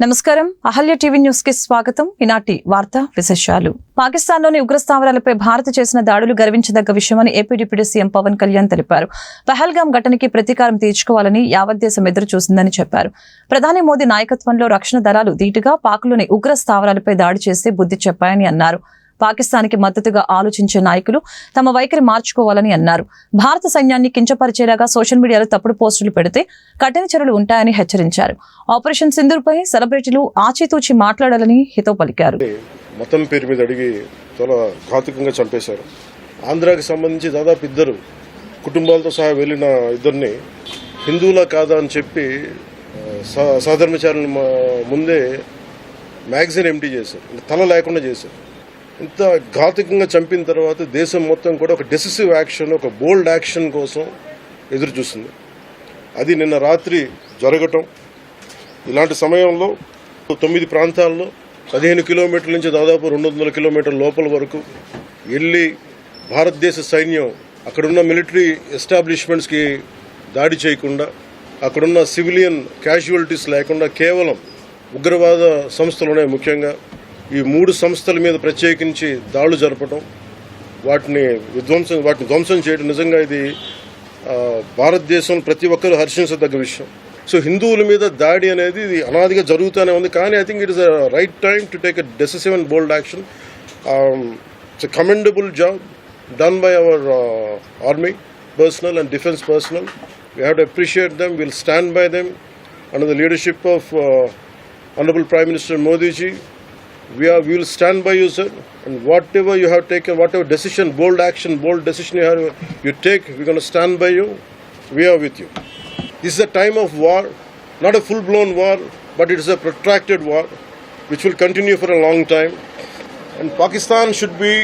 నమస్కారం. Ahalya TV news కి స్వాగతం. ఈనాటి వార్తా విశేషాలు. పాకిస్తాన్లోని ఉగ్రస్థావరాలపై భారత్ చేసిన దాడులు గర్వించదగ్గ విషయమని AP deputy CM Pawan Kalyan తెలిపారు. పహల్గాం ఘటనకి ప్రతీకారం తీర్చుకోవాలని యావత్ దేశం ఎదురు చూసిందని చెప్పారు. ప్రధాని మోదీ నాయకత్వంలో రక్షణ దళాలు ధీటుగా పాక్లోని ఉగ్రస్థావరాలపై దాడి చేసి బుద్ధి చెప్పాయని అన్నారు. పాకిస్తాన్కి మద్దతుగా ఆలోచించే నాయకులు తమ వైఖరి మార్చుకోవాలని అన్నారు. భారత సైన్యాన్ని కించపరిచేలాగా సోషల్ మీడియాలో తప్పుడు పోస్టులు పెడితే కఠిన చర్యలు ఉంటాయని హెచ్చరించారు. ఆపరేషన్ సింధూర్పై సెలబ్రిటీలు ఆచితూచి మాట్లాడాలని హితవు పలికారు. మతం పేరు మీద అడిగి చాలా ఘాతుకంగా చంపేశారు. ఆంధ్రాకి సంబంధించి దాదాపు 2 కుటుంబాలతో సహా వెళ్లిన 2ని హిందువులా కాదా అని చెప్పి సాధారణచారుల ముందే మ్యాగజైన్ ఎంటీ చేశారు, తల లేకుండా చేశారు. ఇంత ఘాతుకంగా చంపిన తర్వాత దేశం మొత్తం కూడా ఒక డెసిసివ్ యాక్షన్, ఒక బోల్డ్ యాక్షన్ కోసం ఎదురు చూస్తుంది. అది నిన్న రాత్రి జరగటం. ఇలాంటి సమయంలో 9 ప్రాంతాల్లో 15 కిలోమీటర్ల నుంచి దాదాపు 200 కిలోమీటర్ల లోపల వరకు వెళ్ళి భారతదేశ సైన్యం అక్కడున్న మిలిటరీ ఎస్టాబ్లిష్మెంట్స్కి దాడి చేయకుండా, అక్కడున్న సివిలియన్ క్యాజువాలిటీస్ లేకుండా కేవలం ఉగ్రవాద సంస్థలునే ముఖ్యంగా ఈ 3 సంస్థల మీద ప్రత్యేకించి దాడులు జరపడం, వాటిని ధ్వంసం చేయడం నిజంగా ఇది భారతదేశం ప్రతి ఒక్కరూ హర్షించదగ్గ విషయం. సో హిందువుల మీద దాడి అనేది ఇది అనాదిగా జరుగుతూనే ఉంది. కానీ I think it is a right time to take a decisive and bold action. It's a commendable job done by our army personnel and defense personnel. We have to appreciate them. We'll stand by them under the leadership of Honorable Prime Minister Modi ji. We will stand by you, sir, and whatever you have taken, whatever decision, bold action, bold decision you take, we're going to stand by you. We are with you. This is a time of war, not a full-blown war, but it is a protracted war which will continue for a long time. And Pakistan should be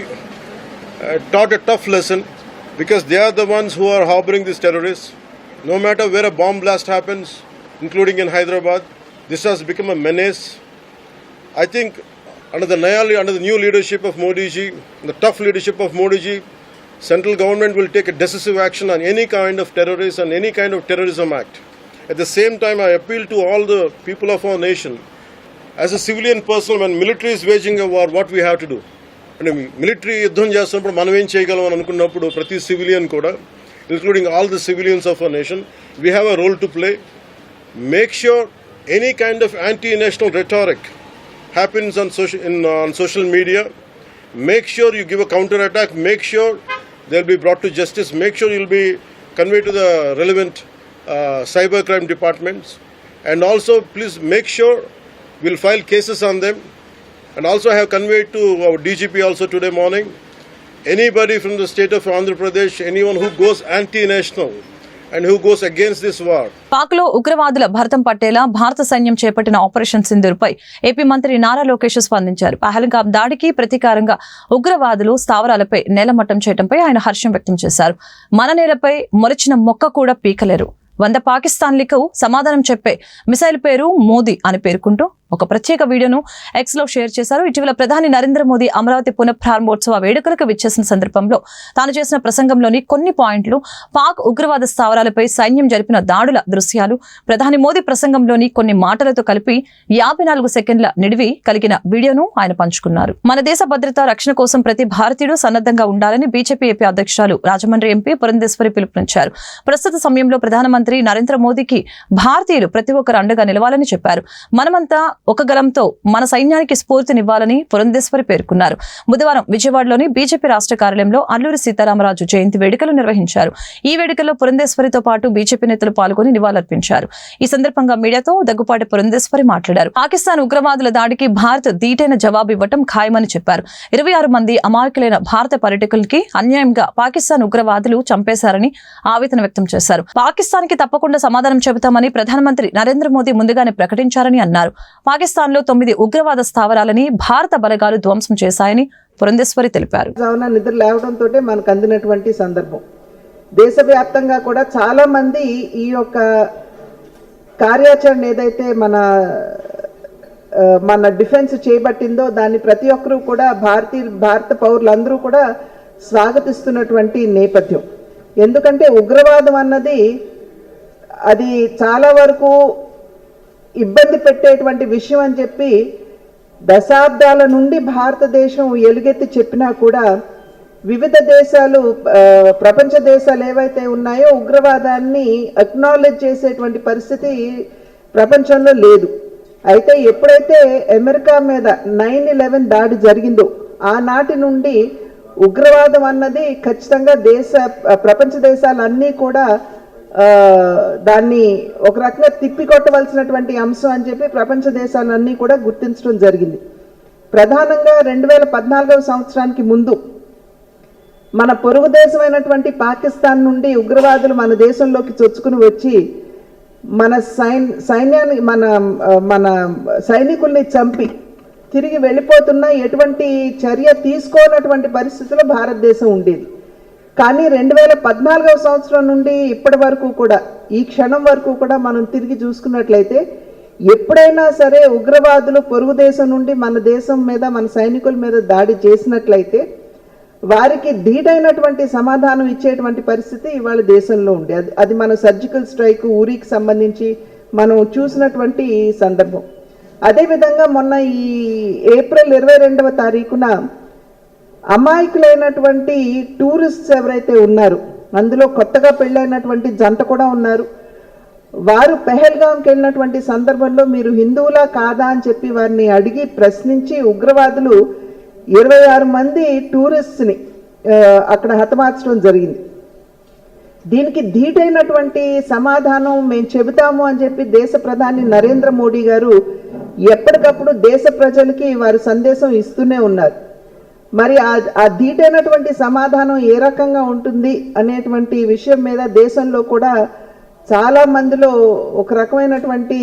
taught a tough lesson, because they are the ones who are harboring these terrorists. No matter where a bomb blast happens, including in Hyderabad, this has become a menace. I think under the new leadership of Modi ji, the tough leadership of Modi ji, central government will take a decisive action on any kind of terrorism and any kind of terrorism act. At the same time, I appeal to all the people of our nation, as a civilian person, when military is waging a war, what we have to do? And military యుద్ధం చేస్తున్నప్పుడు మనం ఏం చేయగలం అని అనుకున్నప్పుడు ప్రతి civilian కూడా, including all the civilians of our nation, we have a role to play. Make sure any kind of anti-national rhetoric happens on social media. Make sure you give a counter attack. Make sure they'll be brought to justice. Make sure you'll be conveyed to the relevant cybercrime departments. And also please make sure we'll file cases on them. And also I have conveyed to our DGP also today morning, anybody from the state of Andhra Pradesh, anyone who goes anti-national and who goes against this war. పాక్లో ఉగ్రవాదుల భరతం పట్టేలా భారత సైన్యం చేపట్టిన operation సింధూర్పై AP మంత్రి నారా లోకేష్ స్పందించారు. పహల్గాం దాడికి ప్రతీకారంగా ఉగ్రవాదులు స్థావరాలపై నేలమట్టం చేయడంపై ఆయన హర్షం వ్యక్తం చేశారు. మన నేలపై మొలిచిన మొక్క కూడా పీకలేరు. 100 పాకిస్తాన్లకు సమాధానం చెప్పే మిసైల్ పేరు మోదీ అని పేర్కొంటూ ఒక ప్రత్యేక వీడియోను ఎక్స్ లో షేర్ చేశారు. ఇటీవల ప్రధాని నరేంద్ర మోదీ అమరావతి పునఃప్రారంభోత్సవ వేడుకలకు విచ్చేసిన సందర్భంలో తాను చేసిన ప్రసంగంలోని కొన్ని పాయింట్లు, పాక్ ఉగ్రవాద స్థావరాలపై సైన్యం జరిపిన దాడుల దృశ్యాలు, ప్రధాని మోదీ ప్రసంగంలోని కొన్ని మాటలతో కలిపి 54 సెకండ్ల నిడివి కలిగిన వీడియోను ఆయన పంచుకున్నారు. మన దేశ భద్రత రక్షణ కోసం ప్రతి భారతీయుడు సన్నద్ధంగా ఉండాలని బీజేపీ ఏపీ అధ్యక్షురాలు రాజమండ్రి ఎంపీ పురంధేశ్వరి పిలుపునిచ్చారు. ప్రస్తుత సమయంలో ప్రధానమంత్రి నరేంద్ర మోదీకి భారతీయులు ప్రతి ఒక్కరు అండగా నిలవాలని చెప్పారు. మనమంతా ఒక గలంతో మన సైన్యానికి స్ఫూర్తినివ్వాలని పురంధేశ్వరి పేర్కొన్నారు. బుధవారం విజయవాడలోని బీజేపీ రాష్ట్ర కార్యాలయంలో అల్లూరి సీతారామరాజు జయంతి వేడుకలు నిర్వహించారు. ఈ వేడుకల్లో పురంధేశ్వరితో పాటు బీజేపీ నేతలు పాల్గొని నివాళులర్పించారు. ఈ సందర్భంగా మీడియాతో దగ్గుపాటి పురంధేశ్వరి మాట్లాడారు. పాకిస్తాన్ ఉగ్రవాదుల దాడికి భారత్ ధీటైన జవాబు ఇవ్వటం ఖాయమని చెప్పారు. 26 మంది అమాయకులైన భారత పర్యాటకులకి అన్యాయంగా పాకిస్తాన్ ఉగ్రవాదులు చంపేశారని ఆవేదన వ్యక్తం చేశారు. పాకిస్తాన్కి తప్పకుండా సమాధానం చెబుతామని ప్రధానమంత్రి నరేంద్ర మోదీ ముందుగానే ప్రకటించారని అన్నారు. పాకిస్తాన్లో 9 ఉగ్రవాద స్థావరాలని భారత బలగాలు ధ్వంసం చేశాయని పురంధేశ్వరి తెలిపారు. నిద్ర లేవడంతో మనకు అందినటువంటి సందర్భం, దేశవ్యాప్తంగా కూడా చాలా మంది ఈ యొక్క కార్యాచరణ ఏదైతే మన డిఫెన్స్ చేయబట్టిందో దాన్ని ప్రతి ఒక్కరూ కూడా భారత పౌరులందరూ కూడా స్వాగతిస్తున్నటువంటి నేపథ్యం. ఎందుకంటే ఉగ్రవాదం అన్నది అది చాలా వరకు ఇబ్బంది పెట్టేటువంటి విషయం అని చెప్పి దశాబ్దాల నుండి భారతదేశం ఎలుగెత్తి చెప్పినా కూడా వివిధ దేశాలు, ప్రపంచ దేశాలు ఏవైతే ఉన్నాయో ఉగ్రవాదాన్ని అక్నాలెడ్జ్ చేసేటువంటి పరిస్థితి ప్రపంచంలో లేదు. అయితే ఎప్పుడైతే అమెరికా మీద 9/11 దాడి జరిగిందో ఆనాటి నుండి ఉగ్రవాదం అన్నది ఖచ్చితంగా ప్రపంచ దేశాలన్నీ కూడా దాన్ని ఒక రకంగా తిప్పికొట్టవలసినటువంటి అంశం అని చెప్పి ప్రపంచ దేశాలన్నీ కూడా గుర్తించడం జరిగింది. ప్రధానంగా 2014 సంవత్సరానికి ముందు మన పొరుగు దేశమైనటువంటి పాకిస్తాన్ నుండి ఉగ్రవాదులు మన దేశంలోకి చొచ్చుకుని వచ్చి మన సైన్యాన్ని మన సైనికుల్ని చంపి తిరిగి వెళ్ళిపోతున్నా ఎటువంటి చర్య తీసుకోనటువంటి పరిస్థితిలో భారతదేశం ఉండేది. కానీ 2014 సంవత్సరం నుండి ఇప్పటి వరకు కూడా, ఈ క్షణం వరకు కూడా మనం తిరిగి చూసుకున్నట్లయితే ఎప్పుడైనా సరే ఉగ్రవాదులు పొరుగు దేశం నుండి మన దేశం మీద, మన సైనికుల మీద దాడి చేసినట్లయితే వారికి ధీటైనటువంటి సమాధానం ఇచ్చేటువంటి పరిస్థితి ఇవాళ దేశంలో ఉంది. అది మన సర్జికల్ స్ట్రైక్ ఊరికి సంబంధించి మనం చూసినటువంటి సందర్భం. అదేవిధంగా మొన్న ఈ ఏప్రిల్ 22వ తారీఖున అమాయకులైనటువంటి టూరిస్ట్స్ ఎవరైతే ఉన్నారు, అందులో కొత్తగా పెళ్ళైనటువంటి జంట కూడా ఉన్నారు. వారు పెహల్గాంకి వెళ్ళినటువంటి సందర్భంలో మీరు హిందువులా కాదా అని చెప్పి వారిని అడిగి ప్రశ్నించి ఉగ్రవాదులు 26 మంది టూరిస్ట్ని అక్కడ హతమార్చడం జరిగింది. దీనికి ధీటైనటువంటి సమాధానం మేము చెబుతాము అని చెప్పి దేశ ప్రధాని నరేంద్ర మోడీ గారు ఎప్పటికప్పుడు దేశ ప్రజలకి వారి సందేశం ఇస్తూనే ఉన్నారు. మరి ఆ ధీటైనటువంటి సమాధానం ఏ రకంగా ఉంటుంది అనేటువంటి విషయం మీద దేశంలో కూడా చాలా మందిలో ఒక రకమైనటువంటి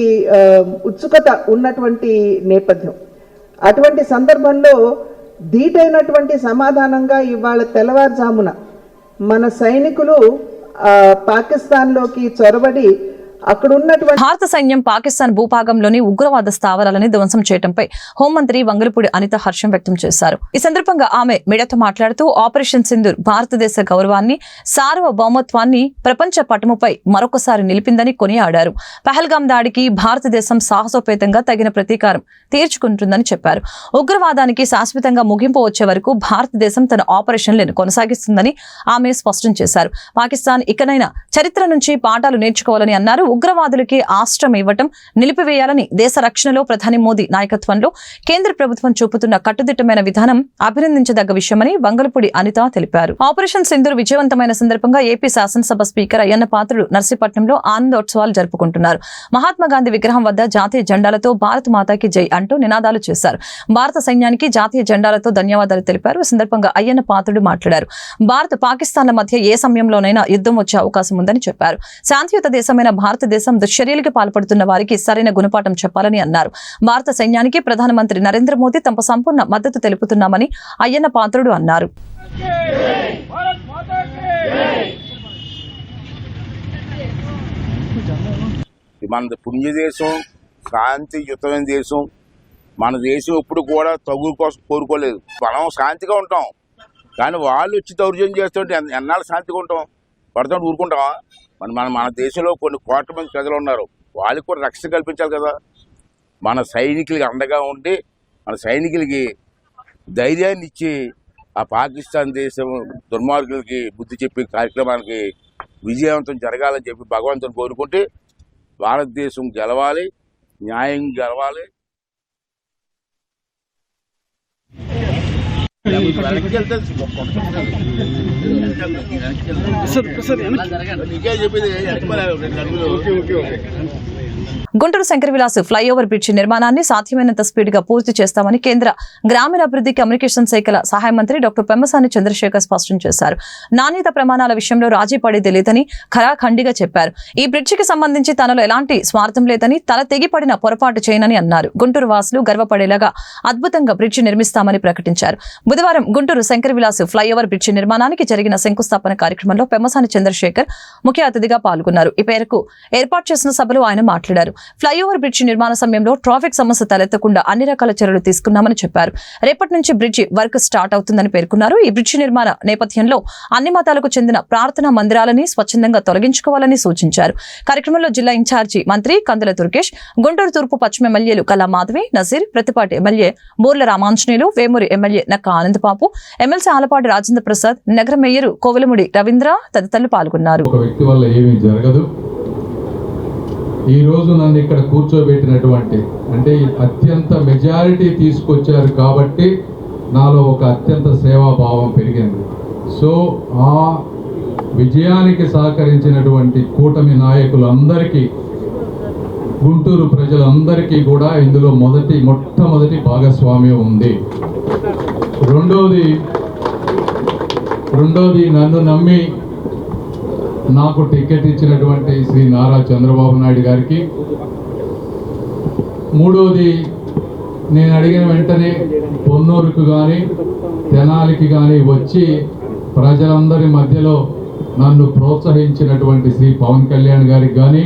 ఉత్సుకత ఉన్నటువంటి నేపథ్యం. అటువంటి సందర్భంలో ధీటైనటువంటి సమాధానంగా ఇవాళ తెల్లవారుజామున మన సైనికులు పాకిస్తాన్లోకి చొరబడి అక్కడ ఉన్నటువంటి భారత సైన్యం పాకిస్తాన్ భూభాగంలోని ఉగ్రవాద స్థావరాలని ధ్వంసం చేయడంపై హోంమంత్రి వంగలపూడి అనిత హర్షం వ్యక్తం చేశారు. ఈ సందర్భంగా ఆమె మీడియాతో మాట్లాడుతూ ఆపరేషన్ సింధూర్ భారతదేశ గౌరవాన్ని, సార్వభౌమత్వాన్ని ప్రపంచ పటముపై మరొకసారి నిలిపిందని కొనియాడారు. పహల్గాం దాడికి భారతదేశం సాహసోపేతంగా తగిన ప్రతీకారం తీర్చుకుంటుందని చెప్పారు. ఉగ్రవాదానికి శాశ్వతంగా ముగింపు వచ్చే వరకు భారతదేశం తన ఆపరేషన్లను కొనసాగిస్తుందని ఆమె స్పష్టం చేశారు. పాకిస్తాన్ ఇకనైనా చరిత్ర నుంచి పాఠాలు నేర్చుకోవాలని అన్నారు. ఉగ్రవాదులకి ఆశ్రయం ఇవ్వటం నిలిపివేయాలని దేశ రక్షణలో ప్రధాని మోదీ నాయకత్వంలో కేంద్ర ప్రభుత్వం చూపుతున్న కట్టుదిట్టమైన విధానం అభినందించదగ్గ విషయమని వంగలపూడి అనిత తెలిపారు. ఆపరేషన్ సింధూర్ విజయవంతమైన సందర్భంగా ఏపీ శాసనసభ స్పీకర్ అయ్యన్న పాత్రుడు నర్సీపట్నంలో ఆనందోత్సవాలు జరుపుకుంటున్నారు. మహాత్మా గాంధీ విగ్రహం వద్ద జాతీయ జెండాలతో భారత్ మాతాకి జై అంటూ నినాదాలు చేశారు. భారత సైన్యానికి జాతీయ జెండాలతో ధన్యవాదాలు తెలిపారు. ఈ సందర్భంగా అయ్యన్న పాత్రుడు మాట్లాడారు. భారత్ పాకిస్తాన్ల మధ్య ఏ సమయంలోనైనా యుద్ధం వచ్చే అవకాశం ఉందని చెప్పారు. శాంతియుత దేశమైన భారతదేశం దుశ్చర్యలకు పాల్పడుతున్న వారికి సరైన గుణపాఠం చెప్పాలని అన్నారు. భారత సైన్యానికి ప్రధానమంత్రి నరేంద్ర మోదీ తమ సంపూర్ణ మద్దతు తెలుపుతున్నామని అయ్యన్న పాత్రుడు అన్నారు. మన పుణ్యదేశం, శాంతియుతమైన దేశం. మన దేశం ఎప్పుడు కూడా తగులు కోసం కోరుకోలేదు. మనం శాంతిగా ఉంటాం, కానీ వాళ్ళు వచ్చి దౌర్జన్యం చేస్తుంటే ఎన్నాళ్ళు శాంతిగా ఉంటాం? పడుతుంటే ఊరుకుంటామా? మన దేశంలో కొన్ని కోట్ల మంది ప్రజలు ఉన్నారు, వాళ్ళకి కూడా రక్షణ కల్పించాలి కదా. మన సైనికులకి అండగా ఉండి మన సైనికులకి ధైర్యాన్ని ఇచ్చి ఆ పాకిస్తాన్ దేశం దుర్మార్గులకి బుద్ధి చెప్పే కార్యక్రమానికి విజయవంతం జరగాలని చెప్పి భగవంతుని కోరుకుంటే భారతదేశం గెలవాలి, న్యాయం గెలవాలి. గుంటూరు శంకర్ విలాస్ ఫ్లైఓవర్ బ్రిడ్జి నిర్మాణాన్ని సాధ్యమైనంత స్పీడ్ గా పూర్తి చేస్తామని కేంద్ర గ్రామీణాభివృద్ధి కమ్యూనికేషన్ శాఖల సహాయ మంత్రి డాక్టర్ పెమ్మసాని చంద్రశేఖర్ స్పష్టం చేశారు. నాణ్యత ప్రమాణాల విషయంలో రాజీ పడేది లేదని ఖరాఖండిగా చెప్పారు. ఈ బ్రిడ్జికి సంబంధించి తనలో ఎలాంటి స్వార్థం లేదని, తల తెగిపడిన పొరపాటు చేయనని అన్నారు. గుంటూరు వాసులు గర్వపడేలాగా అద్భుతంగా బ్రిడ్జి నిర్మిస్తామని ప్రకటించారు. బుధవారం గుంటూరు శంకర్ విలాస్ ఫ్లైఓవర్ బ్రిడ్జి నిర్మాణానికి జరిగిన శంకుస్థాపన కార్యక్రమంలో పెమ్మసాని చంద్రశేఖర్ ముఖ్య అతిథిగా పాల్గొన్నారు. ఈ పేరుకు ఏర్పాటు చేసిన సభలో ఆయన మాట్లాడారు. మాట్లాడారు. ఫ్లైఓవర్ బ్రిడ్జి నిర్మాణ సమయంలో ట్రాఫిక్ సమస్య తలెత్తకుండా అన్ని రకాల చర్యలు తీసుకున్నామని చెప్పారు. రేపటి నుంచి బ్రిడ్జి వర్క్ స్టార్ట్ అవుతుందని పేర్కొన్నారు. ఈ బ్రిడ్జి నిర్మాణ నేపథ్యంలో అన్ని మతాలకు చెందిన ప్రార్థనా మందిరాలని స్వచ్ఛందంగా తొలగించుకోవాలని సూచించారు. కార్యక్రమంలో జిల్లా ఇన్ఛార్జి మంత్రి కందుల దుర్గేష్, గుంటూరు తూర్పు పశ్చిమ ఎమ్మెల్యేలు కల్లా మాధవి, నజీర్, ప్రతిపాటి ఎమ్మెల్యే బూర్ల రామాంజనేయులు, వేమూరి ఎమ్మెల్యే నక్క ఆనందబాబు, ఎమ్మెల్సీ ఆలపాటి రాజేంద్ర ప్రసాద్, నగర మేయర్ కోవెలముడి రవీంద్ర తదితరులు పాల్గొన్నారు. ఒక వ్యక్తి వల్ల ఏమీ జరగదు. ఈ రోజు నన్ను ఇక్కడ కూర్చోబెట్టినటువంటి అంటే అత్యంత మెజారిటీ తీసుకొచ్చారు కాబట్టి నాలో ఒక అత్యంత సేవాభావం పెరిగింది. సో ఆ విజయానికి సహకరించినటువంటి కూటమి నాయకులందరికీ, గుంటూరు ప్రజలందరికీ కూడా ఇందులో మొట్టమొదటి భాగస్వామ్యం ఉంది. రెండోది నన్ను నమ్మి నాకు టికెట్ ఇచ్చినటువంటి శ్రీ నారా చంద్రబాబు నాయుడు గారికి, మూడోది నేను అడిగిన వెంటనే పొన్నూరుకు కానీ తెనాలికి కానీ వచ్చి ప్రజలందరి మధ్యలో నన్ను ప్రోత్సహించినటువంటి శ్రీ పవన్ కళ్యాణ్ గారికి కానీ,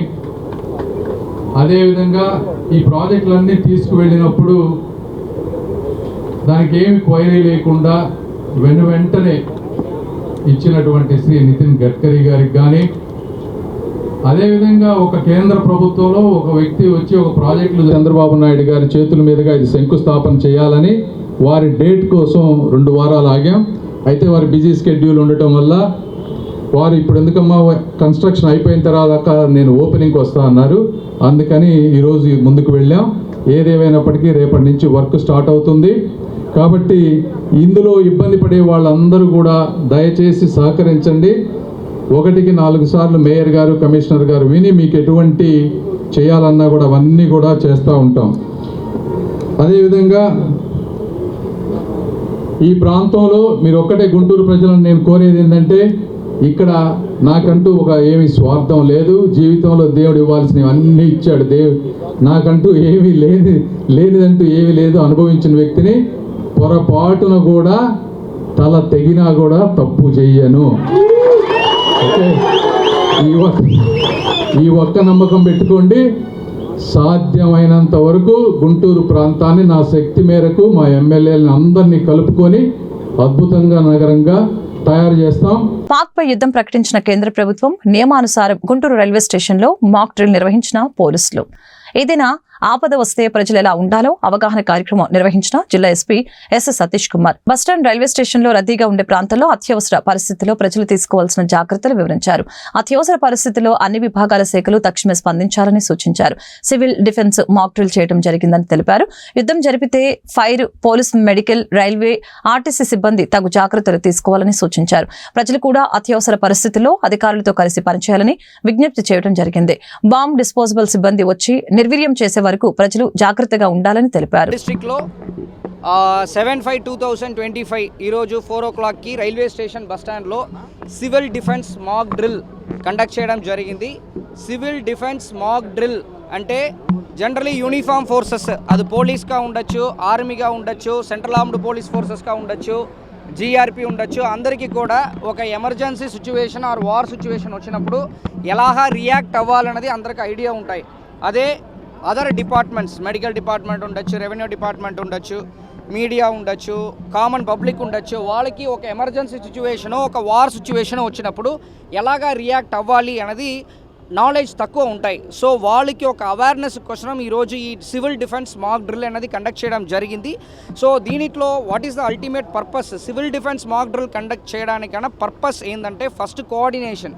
అదేవిధంగా ఈ ప్రాజెక్టులన్నీ తీసుకువెళ్ళినప్పుడు దానికి ఏమి క్వైరీ లేకుండా వెంటనే ఇచ్చినటువంటి శ్రీ నితిన్ గడ్కరీ గారికి కానీ, అదేవిధంగా ఒక కేంద్ర ప్రభుత్వంలో ఒక వ్యక్తి వచ్చి ఒక ప్రాజెక్టులు చంద్రబాబు నాయుడు గారి చేతుల మీదుగా ఇది శంకుస్థాపన చేయాలని వారి డేట్ కోసం 2 వారాలు ఆగాం. అయితే వారి బిజీ స్కెడ్యూల్ ఉండటం వల్ల వారు ఇప్పుడు ఎందుకమ్మా కన్స్ట్రక్షన్ అయిపోయిన తర్వాత నేను ఓపెనింగ్కి వస్తా అన్నారు. అందుకని ఈరోజు ముందుకు వెళ్ళాం. ఏదేమైనప్పటికీ రేపటి నుంచి వర్క్ స్టార్ట్ అవుతుంది. కాబట్టి ఇందులో ఇబ్బంది పడే వాళ్ళందరూ కూడా దయచేసి సహకరించండి. 1కి 4 సార్లు మేయర్ గారు, కమిషనర్ గారు విని మీకు ఎటువంటి చేయాలన్నా కూడా అవన్నీ కూడా చేస్తూ ఉంటాం. అదేవిధంగా ఈ ప్రాంతంలో మీరు ఒక్కటే గుంటూరు ప్రజలను నేను కోరేది ఏంటంటే, ఇక్కడ నాకంటూ ఒక ఏమి స్వార్థం లేదు. జీవితంలో దేవుడు ఇవ్వాల్సినవి అన్నీ ఇచ్చాడు. నాకంటూ ఏమీ లేనిదంటూ ఏమీ లేదు. అనుభవించిన వ్యక్తిని పొరపాటున కూడా తల తెగినా కూడా తప్పు చెయ్యను. ఈ ఒక్క నమ్మకం పెట్టుకోండి. సాధ్యమైనంత వరకు గుంటూరు ప్రాంతాన్ని నా శక్తి మేరకు మా ఎమ్మెల్యేలను అందరినీ కలుపుకొని అద్భుతంగా నగరంగా తయారు చేస్తాం. పాక్ పై యుద్ధం ప్రకటించిన కేంద్ర ప్రభుత్వం నియమానుసారం గుంటూరు రైల్వే స్టేషన్ లో మాక్ డ్రిల్ నిర్వహించిన పోలీసులు. ఏదైనా ఆపద వస్తే ప్రజలు ఎలా ఉండాలో అవగాహన కార్యక్రమం నిర్వహించిన జిల్లా SP yes Satish Kumar. Bus stand railway station లో రద్దీగా ఉండే ప్రాంతాల్లో అత్యవసర పరిస్థితుల్లో ప్రజలు తీసుకోవాల్సిన జాగ్రత్తలు వివరించారు. అత్యవసర పరిస్థితుల్లో అన్ని విభాగాల శాఖలు తక్షణమే స్పందించాలని సూచించారు. సివిల్ డిఫెన్స్ మాక్ డ్రిల్ చేయడం జరిగిందని తెలిపారు. యుద్ధం జరిపితే fire, police, medical, railway, RTC సిబ్బంది తగు జాగ్రత్తలు తీసుకోవాలని సూచించారు. ప్రజలు కూడా అత్యవసర పరిస్థితుల్లో అధికారులతో కలిసి పనిచేయాలని విజ్ఞప్తి చేయడం జరిగింది. బాంబ్ డిస్పోజబుల్ సిబ్బంది వచ్చి నిర్వీర్యం చేసే వరకు ప్రజలు జాగ్రత్తగా ఉండాలని తెలిపారు. డిస్ట్రిక్ట్ లో 7/5/2025 ఈరోజు 4 o'clock రైల్వే స్టేషన్ బస్టాండ్లో civil defence mock drill conduct చేయడం జరిగింది. సివిల్ డిఫెన్స్ మాక్ డ్రిల్ అంటే జనరలీ యూనిఫామ్ ఫోర్సెస్, అది పోలీస్గా ఉండొచ్చు, ఆర్మీగా ఉండొచ్చు, సెంట్రల్ ఆర్మ్డ్ పోలీస్ ఫోర్సెస్గా ఉండొచ్చు, జీఆర్పీ ఉండొచ్చు. అందరికీ కూడా ఒక emergency situation or war situation వచ్చినప్పుడు ఎలాగా రియాక్ట్ అవ్వాలన్నది అందరికీ ఐడియా ఉంటాయి. అదే అదర్ డిపార్ట్మెంట్స్, మెడికల్ డిపార్ట్మెంట్ ఉండొచ్చు, రెవెన్యూ డిపార్ట్మెంట్ ఉండొచ్చు, మీడియా ఉండొచ్చు, కామన్ పబ్లిక్ ఉండొచ్చు. వాళ్ళకి ఒక ఎమర్జెన్సీ సిచ్యువేషను, ఒక వార్ సిచ్యువేషన్ వచ్చినప్పుడు ఎలాగా రియాక్ట్ అవ్వాలి అనేది నాలెడ్జ్ తక్కువ ఉంటాయి. సో వాళ్ళకి ఒక అవేర్నెస్ కోసం ఈరోజు ఈ సివిల్ డిఫెన్స్ మాక్ డ్రిల్ అనేది కండక్ట్ చేయడం జరిగింది. సో దీనిలో what is the ultimate purpose, civil defence mock drill conduct చేయడానికన్నా పర్పస్ ఏంటంటే first coordination.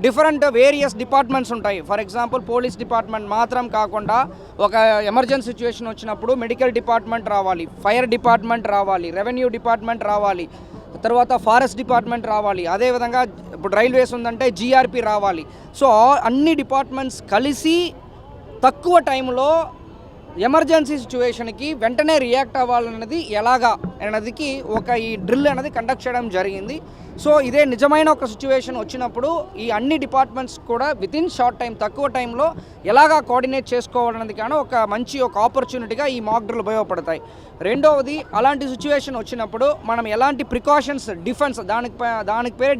Different various departments ఉంటాయి. ఫర్ ఎగ్జాంపుల్ పోలీస్ డిపార్ట్మెంట్ మాత్రం కాకుండా ఒక ఎమర్జెన్సీ సిచ్యువేషన్ వచ్చినప్పుడు మెడికల్ డిపార్ట్మెంట్ రావాలి, ఫైర్ డిపార్ట్మెంట్ రావాలి, రెవెన్యూ డిపార్ట్మెంట్ రావాలి, తర్వాత ఫారెస్ట్ డిపార్ట్మెంట్ రావాలి, అదేవిధంగా ఇప్పుడు రైల్వేస్ ఉందంటే జీఆర్పీ రావాలి. సో అన్ని డిపార్ట్మెంట్స్ కలిసి తక్కువ టైంలో ఎమర్జెన్సీ సిచ్యువేషన్కి వెంటనే రియాక్ట్ అవ్వాలన్నది ఎలాగా అన్నదికి ఒక ఈ డ్రిల్ అనేది కండక్ట్ చేయడం జరిగింది. సో ఇదే నిజమైన ఒక సిచ్యువేషన్ వచ్చినప్పుడు ఈ అన్ని డిపార్ట్మెంట్స్ కూడా వితిన్ షార్ట్ టైం, తక్కువ టైంలో ఎలాగా కోఆర్డినేట్ చేసుకోవాలన్నది కానీ ఒక మంచి ఒక ఆపర్చునిటీగా ఈ మాక్ డ్రిల్ ఉపయోగపడతాయి. రెండవది, అలాంటి సిచ్యువేషన్ వచ్చినప్పుడు మనం ఎలాంటి ప్రికాషన్స్, డిఫెన్స్, దానికి పేరే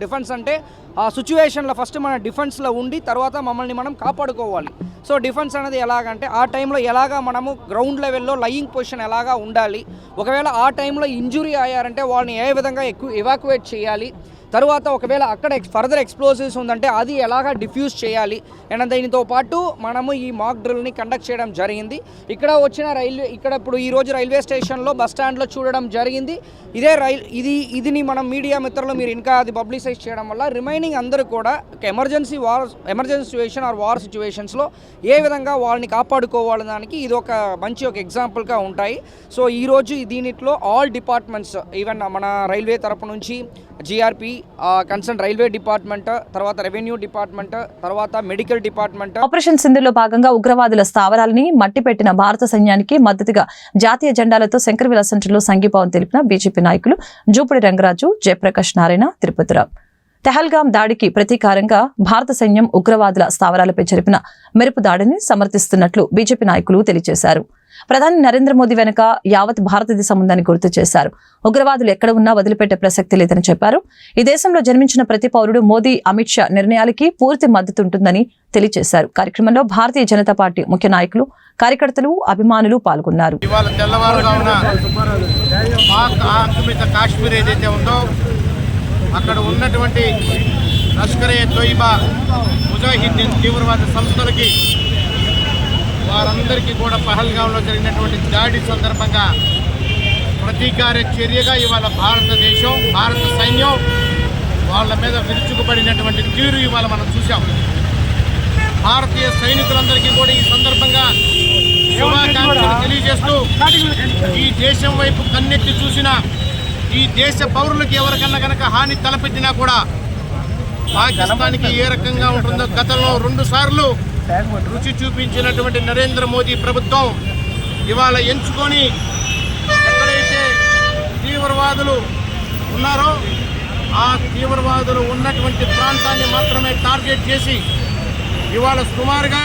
డిఫెన్స్ అంటే ఆ సిచ్యువేషన్లో ఫస్ట్ మన డిఫెన్స్లో ఉండి తర్వాత మమ్మల్ని మనం కాపాడుకోవాలి. సో డిఫెన్స్ అనేది ఎలాగంటే ఆ టైంలో ఎలాగా మనము గ్రౌండ్ లెవెల్లో లయింగ్ పొజిషన్ ఎలాగా ఉండాలి, ఒకవేళ ఆ టైంలో ఇంజురీ అయ్యారంటే వాళ్ళని ఏ విధంగా ఎవాక్యువేట్ చేయాలి, తర్వాత ఒకవేళ అక్కడ ఫర్దర్ ఎక్స్ప్లోజివ్స్ ఉందంటే అది ఎలాగా డిఫ్యూజ్ చేయాలి అండ్ దీనితో పాటు మనము ఈ మాక్ డ్రిల్ని కండక్ట్ చేయడం జరిగింది. ఇక్కడ ఇప్పుడు ఈరోజు రైల్వే స్టేషన్లో బస్ స్టాండ్లో చూడడం జరిగింది. ఇదిని మనం మీడియా మిత్రులు మీరు ఇంకా అది పబ్లిసైజ్ చేయడం వల్ల రిమైనింగ్ అందరూ కూడా ఎమర్జెన్సీ సిచ్యువేషన్ ఆర్ వార్ సిచ్యువేషన్స్లో ఏ విధంగా వాళ్ళని కాపాడుకోవాలి దానికి ఇది ఒక మంచి ఎగ్జాంపుల్గా ఉంటాయి. సో ఈరోజు దీనిలో ఆల్ డిపార్ట్మెంట్స్ ఈవెన్ మన రైల్వే తరపు నుంచి జిఆర్పి, కన్సర్న్ రైల్వే డిపార్ట్మెంట్, తర్వాత రెవెన్యూ డిపార్ట్మెంట్, తర్వాత మెడికల్ డిపార్ట్మెంట్. ఆపరేషన్ సింధులో భాగంగా ఉగ్రవాదుల స్థావరాలని మట్టిపెట్టిన భారత సైన్యానికి మద్దతుగా జాతీయ జెండాలతో శంకరవిలాస్ సెంటర్లో సంఘీభావం తెలిపిన బీజేపీ నాయకులు జూపూడి రంగరాజు, జయప్రకాష్ నారాయణ, తిరుపతిరావు. తెహల్గాం దాడికి ప్రతీకారంగా భారత సైన్యం ఉగ్రవాదుల స్థావరాలపై జరిపిన మెరుపు దాడిని సమర్థిస్తున్నట్లు బీజేపీ నాయకులు తెలియజేశారు. ప్రధాని నరేంద్ర మోదీ వెనుక యావత్ భారతదేశం ఉందని గుర్తు చేశారు. ఉగ్రవాదులు ఎక్కడ ఉన్నా వదిలిపెట్టే ప్రసక్తి లేదని చెప్పారు. ఈ దేశంలో జన్మించిన ప్రతి పౌరుడు మోదీ, అమిత్ షా నిర్ణయాలకి పూర్తి మద్దతు ఉంటుందని తెలియజేశారు. కార్యక్రమంలో భారతీయ జనతా పార్టీ ముఖ్య నాయకులు, కార్యకర్తలు, అభిమానులు పాల్గొన్నారు. ఇవాళ తెల్లవారుజామున పాక్ ఆక్రమిత కాశ్మీర్ ఏదైతే ఉందో అక్కడ ఉన్నటువంటి లష్కరే తోయిబా, ముజాహిద్దీన్ తీవ్రవాద సంస్థలకి వారందరికీ కూడా పహల్గాంలో జరిగినటువంటి దాడి సందర్భంగా ప్రతీకార చర్యగా ఇవాళ భారతదేశం, భారత సైన్యం వాళ్ళ మీద విరుచుకుపడినటువంటి తీరు ఇవాళ మనం చూసాం. భారతీయ సైనికులందరికీ కూడా ఈ సందర్భంగా శుభాకాంక్షలు తెలియజేస్తూ ఈ దేశం వైపు కన్నెత్తి చూసిన ఈ దేశ పౌరులకు ఎవరికన్నా కనుక హాని తలపెట్టినా కూడా పాకిస్తాన్కి ఏ రకంగా ఉంటుందో గతంలో 2 సార్లు రుచి చూపించినటువంటి నరేంద్ర మోదీ ప్రభుత్వం ఇవాళ ఎంచుకొని ఎక్కడైతే తీవ్రవాదులు ఉన్నారో ఆ తీవ్రవాదులు ఉన్నటువంటి ప్రాంతాన్ని మాత్రమే టార్గెట్ చేసి ఇవాళ సుమారుగా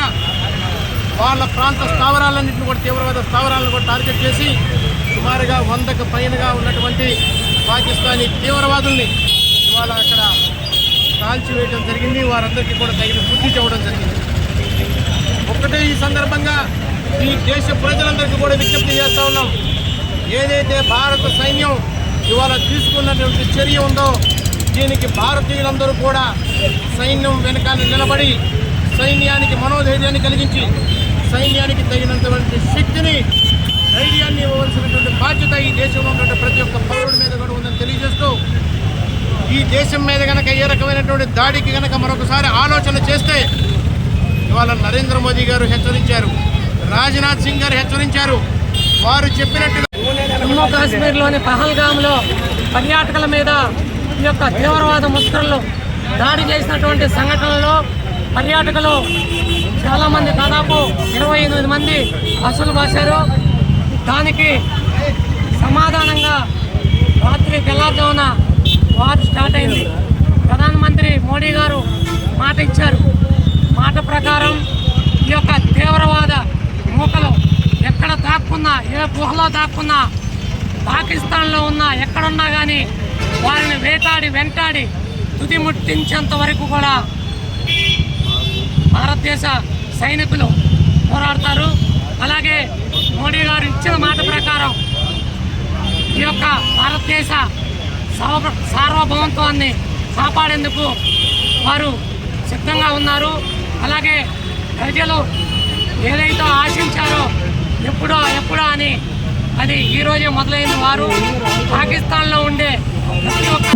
వాళ్ళ ప్రాంత స్థావరాలన్నింటినీ కూడా తీవ్రవాద స్థావరాలను కూడా టార్గెట్ చేసి సుమారుగా 100కు పైనగా ఉన్నటువంటి పాకిస్తానీ తీవ్రవాదుల్ని ఇవాళ అక్కడ కాల్చివేయడం జరిగింది. వారందరికీ కూడా తగిన బుద్ధి చెప్పడం జరిగింది. ఒక్కటే ఈ సందర్భంగా ఈ దేశ ప్రజలందరికీ కూడా విజ్ఞప్తి చేస్తూ ఉన్నాం. ఏదైతే భారత సైన్యం ఇవాళ తీసుకున్నటువంటి చర్య ఉందో దీనికి భారతీయులందరూ కూడా సైన్యం వెనకాల నిలబడి సైన్యానికి మనోధైర్యాన్ని కలిగించి సైన్యానికి తగినంతటువంటి శక్తిని, ధైర్యాన్ని ఇవ్వవలసినటువంటి బాధ్యత ఈ దేశంలో ఉన్నటువంటి ప్రతి ఒక్క పౌరుడి మీద కూడా ఉందని తెలియజేస్తూ ఈ దేశం మీద కనుక ఏ రకమైనటువంటి దాడికి కనుక మరొకసారి ఆలోచన చేస్తే ఇవాళ నరేంద్ర మోదీ గారు హెచ్చరించారు, రాజ్నాథ్ సింగ్ గారు హెచ్చరించారు. వారు చెప్పినట్టుగా జమ్మూ కాశ్మీర్లోని పహల్గామ్లో పర్యాటకుల మీద ఈ యొక్క తీవ్రవాద ముష్కరులు దాడి చేసినటువంటి సంఘటనలో పర్యాటకులు చాలామంది, దాదాపు 28 మంది అసలు బాశారు. దానికి సమాధానంగా రాత్రి తెల్లారుజామున వార్ స్టార్ట్ అయింది. ప్రధానమంత్రి మోడీ గారు మాట ఇచ్చారు. మాట ప్రకారం ఈ యొక్క తీవ్రవాద మూకలు ఎక్కడ దాక్కున్నా, ఏ గుహలో దాక్కున్నా, పాకిస్తాన్లో ఉన్నా, ఎక్కడున్నా కానీ వారిని వెంటాడి తుది ముట్టించేంత వరకు కూడా భారతదేశ సైనికులు పోరాడతారు. అలాగే మోడీ గారు ఇచ్చిన మాట ప్రకారం ఈ యొక్క భారతదేశ సార్వభౌమత్వాన్ని కాపాడేందుకు వారు సిద్ధంగా ఉన్నారు. అలాగే ప్రజలు ఏదైతే ఆశించారో ఎప్పుడో అని అది ఈ రోజే మొదలైన వారు పాకిస్తాన్లో ఉండే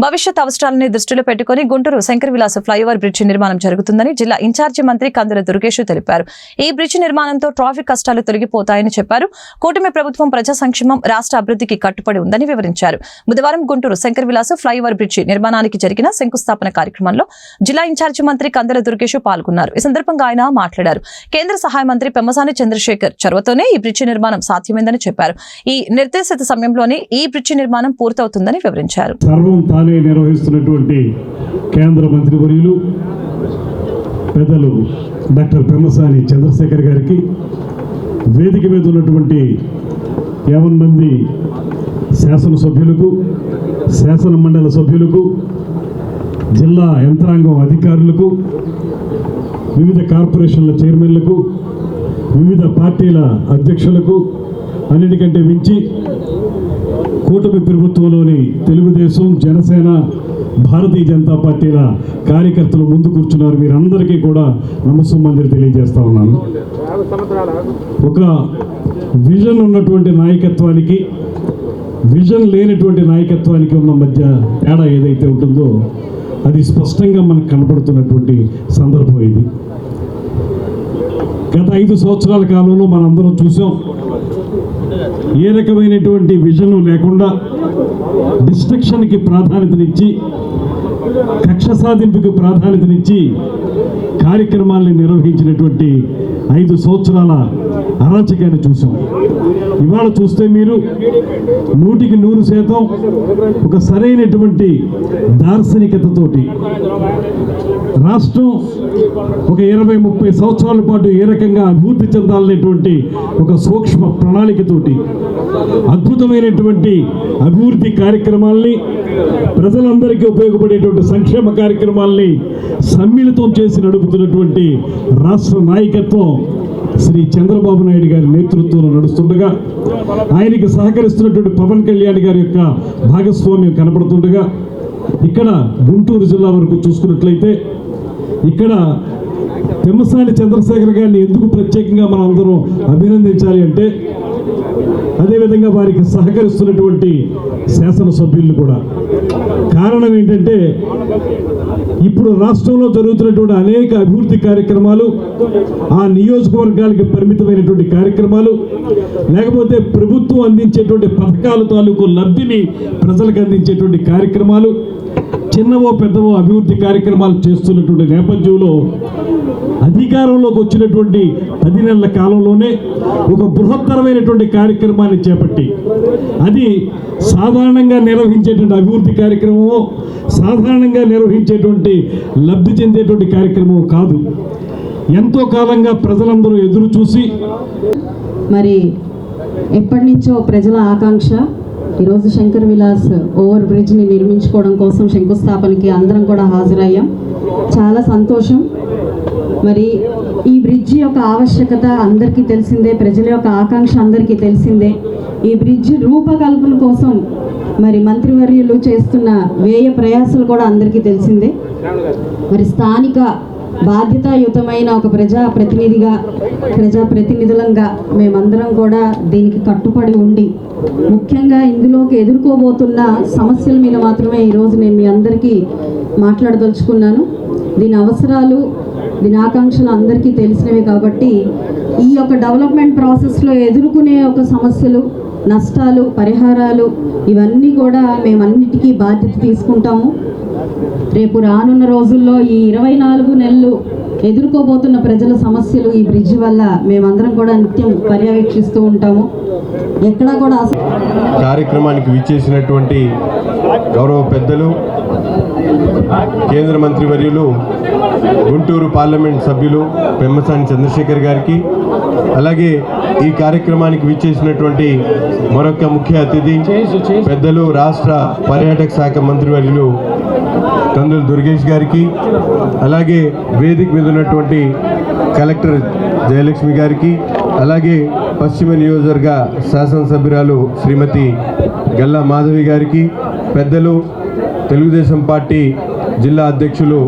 భవిష్యత్ అవసరాలని దృష్టిలో పెట్టుకుని గుంటూరు శంకరవిలాస్ ఫ్లైఓవర్ బ్రిడ్జి నిర్మాణం జరుగుతుందని జిల్లా ఇన్ఛార్జి మంత్రి కందుల దుర్గేష్ తెలిపారు. ఈ బ్రిడ్జి నిర్మాణంతో ట్రాఫిక్ కష్టాలు తొలగిపోతాయని చెప్పారు. కూటమి ప్రభుత్వం ప్రజా సంక్షేమం, రాష్ట్ర అభివృద్ధికి కట్టుబడి ఉందని వివరించారు. బుధవారం గుంటూరు శంకరవిలాస్ ఫ్లైఓవర్ బ్రిడ్జి నిర్మాణానికి జరిగిన శంకుస్థాపన కార్యక్రమంలో జిల్లా ఇన్ఛార్జి మంత్రి కందుల దుర్గేష్ పాల్గొన్నారు. ఈ సందర్భంగా ఆయన మాట్లాడారు. కేంద్ర సహాయ మంత్రి పెమ్మసాని చంద్రశేఖర్ చొరవతోనే ఈ బ్రిడ్జి నిర్మాణం సాధ్యమైందని చెప్పారు. ఈ నిర్దేశిత సమయంలోనే ఈ బ్రిడ్జి నిర్మాణం పూర్తవుతుందని వివరించారు. సర్వం తానే నిర్వహిస్తున్నటువంటి కేంద్ర మంత్రివర్యులు పెద్దలు డాక్టర్ పెమ్మసాని చంద్రశేఖర్ గారికి, వేదిక మీద ఉన్నటువంటి 50 మంది శాసనసభ్యులకు, శాసన మండలి సభ్యులకు, జిల్లా యంత్రాంగం అధికారులకు, వివిధ కార్పొరేషన్ల చైర్మన్లకు, వివిధ పార్టీల అధ్యక్షులకు, అన్నిటికంటే మించి కూటమి ప్రభుత్వంలోని తెలుగుదేశం, జనసేన, భారతీయ జనతా పార్టీల కార్యకర్తలు ముందు కూర్చున్నారు. వీరందరికీ కూడా నమస్సుమంజలి తెలియజేస్తా ఉన్నాను. ఒక విజన్ ఉన్నటువంటి నాయకత్వానికి, విజన్ లేనటువంటి నాయకత్వానికి ఉన్న మధ్య తేడా ఏదైతే ఉంటుందో అది స్పష్టంగా మనకు కనపడుతున్నటువంటి సందర్భం ఇది. గత 5 సంవత్సరాల కాలంలో మనందరం చూసాం, ఏ రకమైనటువంటి విజన్ లేకుండా డిస్ట్రక్షన్కి ప్రాధాన్యతనిచ్చి, కక్ష సాధింపుకి ప్రాధాన్యతనిచ్చి కార్యక్రమాల్ని నిర్వహించినటువంటి 5 సంవత్సరాల అరాచకాన్ని చూసాం. ఇవాళ చూస్తే మీరు 100% ఒక సరైనటువంటి దార్శనికతతోటి రాష్ట్రం ఒక 20-30 సంవత్సరాల పాటు ఏ రకంగా అభివృద్ధి చెందాలనేటువంటి ఒక సూక్ష్మ ప్రణాళికతోటి అద్భుతమైనటువంటి అభివృద్ధి కార్యక్రమాల్ని, ప్రజలందరికీ ఉపయోగపడేటువంటి సంక్షేమ కార్యక్రమాల్ని సమ్మిళితం చేసి నడుపుతున్నటువంటి రాష్ట్ర నాయకత్వం శ్రీ చంద్రబాబు నాయుడు గారి నేతృత్వంలో నడుస్తుండగా, ఆయనకి సహకరిస్తున్నటువంటి పవన్ కళ్యాణ్ గారి యొక్క భాగస్వామ్యం కనపడుతుండగా, ఇక్కడ గుంటూరు జిల్లా వరకు చూసుకున్నట్లయితే ఇక్కడ పెమ్మసాని చంద్రశేఖర్ గారిని ఎందుకు ప్రత్యేకంగా మనం అందరం అభినందించాలి అంటే, అదేవిధంగా వారికి సహకరిస్తున్నటువంటి శాసనసభ్యులు కూడా. కారణం ఏంటంటే, ఇప్పుడు రాష్ట్రంలో జరుగుతున్నటువంటి అనేక అభివృద్ధి కార్యక్రమాలు, ఆ నియోజకవర్గాలకి పరిమితమైనటువంటి కార్యక్రమాలు, లేకపోతే ప్రభుత్వం అందించేటువంటి పథకాల తాలూకు లబ్ధిని ప్రజలకు అందించేటువంటి కార్యక్రమాలు, చిన్నవో పెద్దవో అభివృద్ధి కార్యక్రమాలు చేస్తున్నటువంటి నేపథ్యంలో అధికారంలోకి వచ్చినటువంటి 10 నెలల కాలంలోనే ఒక బృహత్తరమైనటువంటి కార్యక్రమాన్ని చేపట్టి, అది సాధారణంగా నిర్వహించేటువంటి అభివృద్ధి కార్యక్రమమో, సాధారణంగా నిర్వహించేటువంటి లబ్ధి చెందేటువంటి కార్యక్రమం కాదు. ఎంతో కాలంగా ప్రజలందరూ ఎదురు చూసి, మరి ఎప్పటి నుంచో ప్రజల ఆకాంక్ష, ఈరోజు శంకర్ విలాస్ ఓవర్ బ్రిడ్జ్ని నిర్మించుకోవడం కోసం శంకుస్థాపనకి అందరం కూడా హాజరయ్యాం. చాలా సంతోషం. మరి ఈ బ్రిడ్జి యొక్క ఆవశ్యకత అందరికీ తెలిసిందే, ప్రజల యొక్క ఆకాంక్ష అందరికీ తెలిసిందే. ఈ బ్రిడ్జి రూపకల్పన కోసం మరి మంత్రివర్యులు చేస్తున్న వ్యయ ప్రయాసాలు కూడా అందరికీ తెలిసిందే. మరి స్థానిక బాధ్యతాయుతమైన ఒక ప్రజాప్రతినిధులంగా మేమందరం కూడా దీనికి కట్టుబడి ఉండి, ముఖ్యంగా ఇందులోకి ఎదుర్కోబోతున్న సమస్యల మీద మాత్రమే ఈరోజు నేను మీ అందరికీ మాట్లాడదలుచుకున్నాను. దీని అవసరాలు, దీని ఆకాంక్షలు అందరికీ తెలిసినవి కాబట్టి, ఈ యొక్క డెవలప్మెంట్ ప్రాసెస్లో ఎదుర్కొనే ఒక సమస్యలు, నష్టాలు, పరిహారాలు ఇవన్నీ కూడా మేమన్నిటికీ బాధ్యత తీసుకుంటాము. రేపు రానున్న రోజుల్లో ఈ 24 నెలలు ఎదుర్కోబోతున్న ప్రజల సమస్యలు ఈ బ్రిడ్జ్ వల్ల మేమందరం కూడా నిత్యం పర్యవేక్షిస్తూ ఉంటాము. ఎక్కడా కూడా కార్యక్రమానికి విచ్చేసినటువంటి గౌరవ పెద్దలు, కేంద్ర మంత్రివర్యులు, గుంటూరు పార్లమెంట్ సభ్యులు పెమ్మసాని చంద్రశేఖర్ గారికి, అలాగే ఈ కార్యక్రమానికి విచ్చేసినటువంటి మరొక ముఖ్య అతిథి పెద్దలు రాష్ట్ర పర్యాటక శాఖ మంత్రివర్యులు కందుల దుర్గేష్ గారికి, అలాగే వేదిక మీద ఉన్నటువంటి కలెక్టర్ జయలక్ష్మి గారికి, అలాగే పశ్చిమ నియోజకవర్గ శాసనసభ్యురాలు శ్రీమతి గల్లా మాధవి గారికి, పెద్దలు తెలుగుదేశం పార్టీ జిల్లా అధ్యక్షులు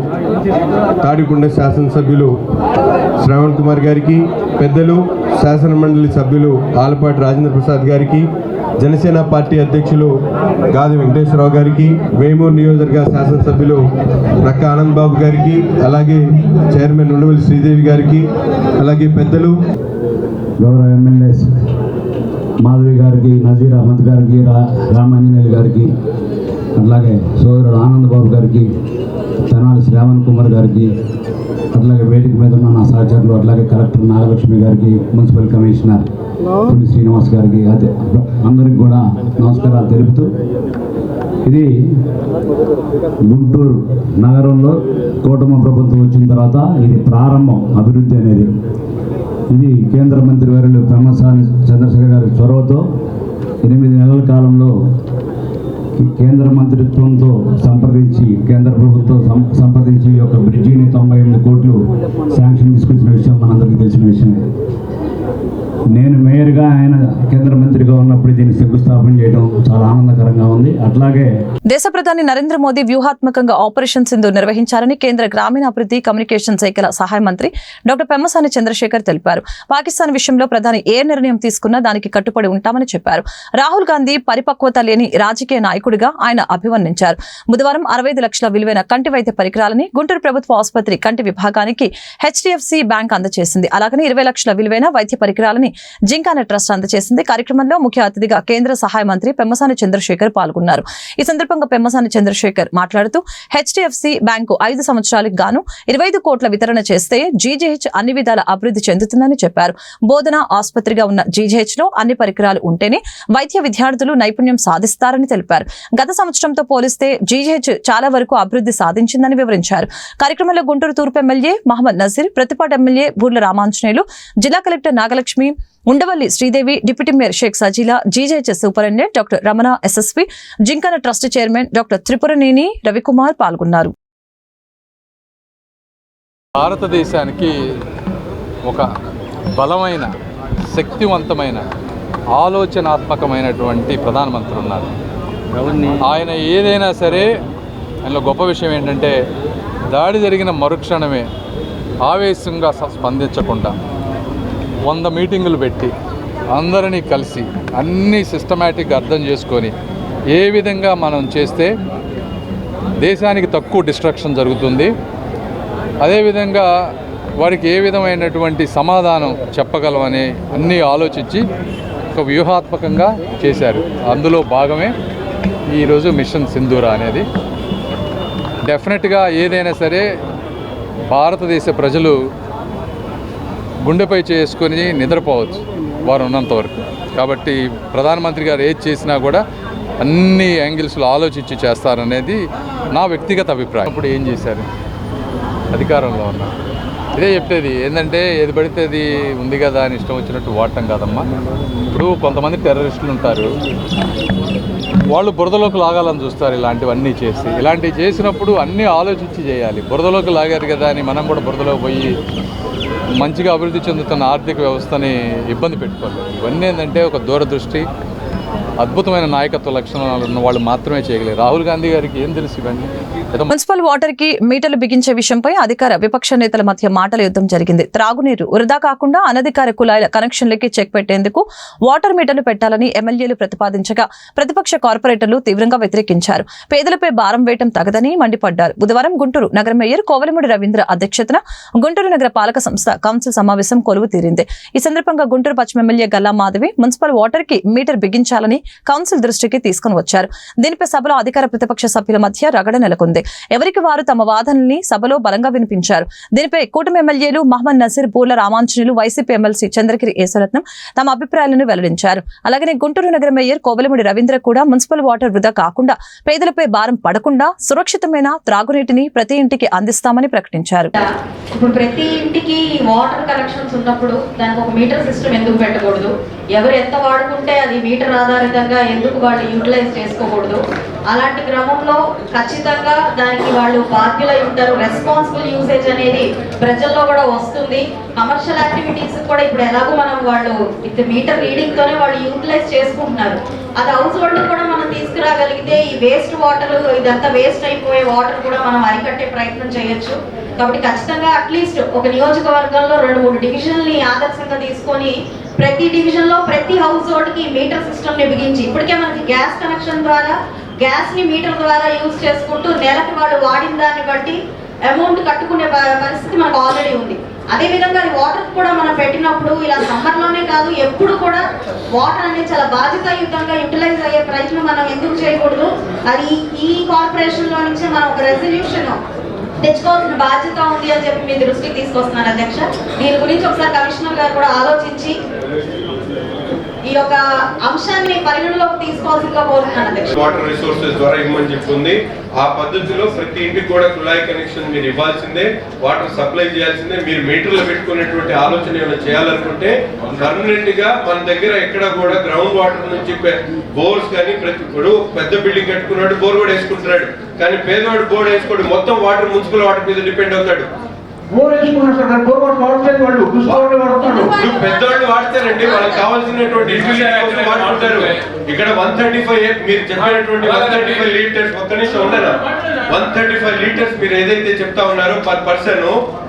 తాడికొండ శాసనసభ్యులు శ్రవణ్ కుమార్ గారికి, పెద్దలు శాసన మండలి సభ్యులు ఆలపాటి రాజేంద్ర ప్రసాద్ గారికి, జనసేన పార్టీ అధ్యక్షులు గాది వెంకటేశ్వరరావు గారికి, వేమూరు నియోజకవర్గ శాసనసభ్యులు రక్క ఆనంద్ బాబు గారికి, అలాగే చైర్మన్ ఉండవల్లి శ్రీదేవి గారికి, అలాగే పెద్దలు గౌరవ ఎమ్మెల్యేస్ మాధవి గారికి, నజీర్ అహ్మద్ గారికి, రామాంజనేయులు గారికి, అట్లాగే సోదరుడు ఆనంద్ బాబు గారికి, తెనాలి శ్రావణ్ కుమార్ గారికి, అట్లాగే వేదిక మీద ఉన్న నా సహచరులు, అట్లాగే కలెక్టర్ నాగలక్ష్మి గారికి, మున్సిపల్ కమిషనర్ పులి శ్రీనివాస్ గారికి, అదే అందరికి కూడా నమస్కారాలు తెలుపుతూ, ఇది గుంటూరు నగరంలో కూటమి ప్రభుత్వం వచ్చిన తర్వాత ఇది ప్రారంభం అభివృద్ధి అనేది. ఇది కేంద్ర మంత్రి వర్యులు పెమ్మసాని చంద్రశేఖర్ గారి చొరవతో 8 నెలల కాలంలో కేంద్ర మంత్రిత్వంతో సంప్రదించి కేంద్ర ప్రభుత్వం సంప్రదించి ఈ యొక్క బ్రిడ్జిని 98 కోట్లు శాంక్షన్ తీసుకొచ్చిన విషయం మనందరికీ తెలిసిన విషయమే. నేను మేయర్గా, ఆయన కేంద్ర మంత్రిగా ఉన్నప్పుడు దీన్ని శంకుస్థాపన చేయడం చాలా ఆనందకరంగా ఉంది. అట్లాగే దేశ ప్రధాని నరేంద్ర మోదీ వ్యూహాత్మకంగా ఆపరేషన్ సింధూర్ నిర్వహించారని కేంద్ర గ్రామీణాభివృద్ధి కమ్యూనికేషన్ శాఖల సహాయ మంత్రి డాక్టర్ పెమ్మసాని చంద్రశేఖర్ తెలిపారు. పాకిస్తాన్ విషయంలో ప్రధాని ఏ నిర్ణయం తీసుకున్నా దానికి కట్టుబడి ఉంటామని చెప్పారు. రాహుల్ గాంధీ పరిపక్వత లేని రాజకీయ నాయకుడిగా ఆయన అభివర్ణించారు. బుధవారం 65 లక్షల విలువైన కంటి వైద్య పరికరాలని గుంటూరు ప్రభుత్వ ఆసుపత్రి కంటి విభాగానికి హెచ్డిఎఫ్సి బ్యాంక్ అందజేసింది. అలాగనే 20 లక్షల విలువైన వైద్య పరికరాలని జింకానా ట్రస్ట్ అందజేసింది. కార్యక్రమంలో ముఖ్య అతిథిగా కేంద్ర సహాయ మంత్రి పెమ్మసాని చంద్రశేఖర్ పాల్గొన్నారు. ఈ సందర్భంగా పెమ్మసాని చంద్రశేఖర్ మాట్లాడుతూ హెచ్డిఎఫ్సి బ్యాంకు 5 సంవత్సరాలకు గాను 25 కోట్ల వితరణ చేస్తే జీజీహెచ్ అన్ని విధాల అభివృద్ధి చెందుతుందని చెప్పారు. బోధన ఆసుపత్రిగా ఉన్న జీజీహెచ్ లో అన్ని పరికరాలు ఉంటేనే వైద్య విద్యార్థులు నైపుణ్యం సాధిస్తారని తెలిపారు. గత సంవత్సరంతో పోలిస్తే జీజీహెచ్ చాలా వరకు అభివృద్ధి సాధించిందని వివరించారు. కార్యక్రమంలో గుంటూరు తూర్పు ఎమ్మెల్యే మహమ్మద్ నజీర్, ప్రతిపాడు ఎమ్మెల్యే బూర్ల రామాంజనేయులు, జిల్లా collector Nagalakshmi, Undavalli Sridevi, deputy mayor Sheikh Sajila, GJH superintendent doctor Ramana, SSP, Gymkhana trust chairman doctor Tripuraneni Ravikumar పాల్గొన్నారు. భారతదేశానికి ఒక బలమైన, శక్తివంతమైన, ఆలోచనాత్మకమైనటువంటి ప్రధానమంత్రి ఉన్నారు. ఆయన ఏదైనా సరే, ఆయనలో గొప్ప విషయం ఏంటంటే దాడి జరిగిన మరుక్షణమే ఆవేశంగా స్పందించకుండా 100 మీటింగులు పెట్టి అందరినీ కలిసి అన్నీ సిస్టమేటిక్గా అర్థం చేసుకొని ఏ విధంగా మనం చేస్తే దేశానికి తక్కువ డిస్ట్రక్షన్ జరుగుతుంది, అదేవిధంగా వారికి ఏ విధమైనటువంటి సమాధానం చెప్పగలమని అన్నీ ఆలోచించి ఒక వ్యూహాత్మకంగా చేశారు. అందులో భాగమే ఈరోజు మిషన్ సింధూర అనేది. డెఫినెట్గా ఏదైనా సరే భారతదేశ ప్రజలు గుండెపై చేసుకొని నిద్రపోవచ్చు వారు ఉన్నంత వరకు. కాబట్టి ప్రధానమంత్రి గారు ఏది చేసినా కూడా అన్ని యాంగిల్స్లో ఆలోచించి చేస్తారనేది నా వ్యక్తిగత అభిప్రాయం. ఇప్పుడు ఏం చేశారు? అధికారంలో ఉన్నారు. ఇదే చెప్పేది ఏంటంటే ఏది పడితే అది ఉంది కదా అని ఇష్టం వచ్చినట్టు వాడటం కాదమ్మా. ఇప్పుడు కొంతమంది టెర్రరిస్టులు ఉంటారు, వాళ్ళు బురదలోకి లాగాలని చూస్తారు. ఇలాంటివన్నీ చేసి ఇలాంటివి చేసినప్పుడు అన్నీ ఆలోచించి చేయాలి. బురదలోకి లాగారు కదా అని మనం కూడా బురదలోకి పోయి మంచిగా అభివృద్ధి చెందుతున్న ఆర్థిక వ్యవస్థని ఇబ్బంది పెట్టుకోవాలి. ఇవన్నీ ఏంటంటే ఒక దూరదృష్టి, అద్భుతమైన నాయకత్వ లక్షణాలు ఉన్న వాళ్ళు మాత్రమే చేయగలరు. రాహుల్ గాంధీ గారికి ఏం తెలుసు ఇవన్నీ? మున్సిపల్ వాటర్ కి మీటర్లు బిగించే విషయంపై అధికార విపక్ష నేతల మధ్య మాటల యుద్ధం జరిగింది. త్రాగునీరు వృధా కాకుండా అనధికార కుళాయిల కనెక్షన్లకి చెక్ పెట్టేందుకు వాటర్ మీటర్లు పెట్టాలని ఎమ్మెల్యేలు ప్రతిపాదించగా ప్రతిపక్ష కార్పొరేటర్లు తీవ్రంగా వ్యతిరేకించారు. పేదలపై భారం వేయటం తగదని మండిపడ్డారు. బుధవారం గుంటూరు నగర మేయర్ కోవెలమూడి రవీంద్ర అధ్యక్షతన గుంటూరు నగర పాలక సంస్థ కౌన్సిల్ సమావేశం కొలువు తీరింది. ఈ సందర్భంగా గుంటూరు పశ్చిమ MLA Galla Madhavi municipal water కి మీటర్ బిగించాలని కౌన్సిల్ దృష్టికి తీసుకుని వచ్చారు. దీనిపై సభలో అధికార ప్రతిపక్ష సభ్యుల మధ్య రగడ నెలకొంది. ఎవరికి వారు తమ వాదనల్ని సభలో బలంగా వినిపించారు. దీనిపై కూటమి ఎమ్మెల్యేలు మహమ్మద్ నసీర్, బూర్ల రామాంజనేయులు, వైసీపీ ఎమ్మెల్సీ చంద్రగిరి యేసరత్నం తమ అభిప్రాయాలను వెల్లడించారు. అలాగనే గుంటూరు నగర మేయర్ కోవెలమూడి రవీంద్ర కూడా మున్సిపల్ వాటర్ వృధా కాకుండా పేదలపై భారం పడకుండా సురక్షితమైన త్రాగునీటిని ప్రతి ఇంటికి అందిస్తామని ప్రకటించారు. ఇప్పుడు ప్రతి ఇంటికి వాటర్ కనెక్షన్స్ ఉన్నప్పుడు దానికి ఒక మీటర్ సిస్టమ్ ఎందుకు పెట్టకూడదు? ఎవరు ఎంత వాడుకుంటే అది మీటర్ ఆధారితంగా ఎందుకు వాళ్ళు యూటిలైజ్ చేసుకోకూడదు? అలాంటి క్రమంలో ఖచ్చితంగా దానికి వాళ్ళు బాధ్యులై ఉంటారు. రెస్పాన్సిబుల్ యూసేజ్ అనేది ప్రజల్లో కూడా వస్తుంది. కమర్షియల్ యాక్టివిటీస్ కూడా ఇప్పుడు ఎలాగో మనం వాళ్ళు మీటర్ రీడింగ్ తోనే వాళ్ళు యూటిలైజ్ చేసుకుంటున్నారు. అది హౌస్ హోల్డ్ కూడా మనం తీసుకురాగలిగితే ఈ వేస్ట్ వాటర్, ఇదంతా వేస్ట్ అయిపోయే వాటర్ కూడా మనం అరికట్టే ప్రయత్నం చేయొచ్చు. కాబట్టి ఖచ్చితంగా అట్లీస్ట్ ఒక నియోజకవర్గంలో 2-3 డివిజన్లని ఆదర్శంగా తీసుకొని ప్రతి డివిజన్ లో ప్రతి హౌస్ హోల్డ్ కి మీటర్ సిస్టమ్ ని బిగించి, ఇప్పటికే మనకి గ్యాస్ కనెక్షన్ ద్వారా గ్యాస్ ని మీటర్ ద్వారా యూజ్ చేసుకుంటూ నెలకి వాళ్ళు వాడిన దాన్ని బట్టి అమౌంట్ కట్టుకునే పరిస్థితి మనకు ఆల్రెడీ ఉంది. అదే విధంగా అది వాటర్ కూడా మనం పెట్టినప్పుడు ఇలా సమ్మర్ లోనే కాదు, ఎప్పుడు కూడా వాటర్ అనేది చాలా బాధ్యతాయుతంగా యూటిలైజ్ అయ్యే ప్రయత్నం మనం ఎందుకు చేయకూడదు? అది ఈ కార్పొరేషన్ లో నుంచి మనం ఒక రెజల్యూషన్ తెచ్చుకోవాల్సిన బాధ్యత ఉంది అని చెప్పి మీ దృష్టికి తీసుకొస్తున్నారు అధ్యక్ష. దీని గురించి ఒకసారి కమిషనర్ గారు కూడా ఆలోచించి ఈ యొక్క అంశాన్ని పరిగణలోకి తీసుకోవాల్సిందిగా కోరుతున్నాను అధ్యక్ష. వాటర్ రిసోర్సెస్ ద్వారా ఇవ్వమని చెప్తుంది. ఆ పద్ధతిలో ప్రతి ఇంటికి కూడా కుళాయి కనెక్షన్ మీరు ఇవ్వాల్సిందే, వాటర్ సప్లై చేయాల్సిందే. మీరు మీటర్లు పెట్టుకునేటువంటి ఆలోచన ఏమైనా చేయాలనుకుంటే పర్మనెంట్ గా మన దగ్గర ఎక్కడ కూడా గ్రౌండ్ వాటర్ నుంచి బోర్స్ కానీ ప్రతి ఇప్పుడు పెద్ద బిల్డింగ్ కట్టుకున్నాడు, బోర్ కూడా వేసుకుంటున్నాడు. కానీ పేదవాడు బోర్ వేసుకోడు, మొత్తం వాటర్ మున్సిపల్ వాటర్ మీద డిపెండ్ అవుతాడు. పెద్దవాళ్ళు వాడతారండి, వాళ్ళకి కావాల్సినటువంటి వాడుకుంటారు. ఇక్కడ 135 మీరు చెప్పినటువంటి 135 లీటర్స్ ఒక్క నిమిషం ఉండరా, 135 లీటర్స్ మీరు ఏదైతే చెప్తా ఉన్నారో పర్ పర్సన్,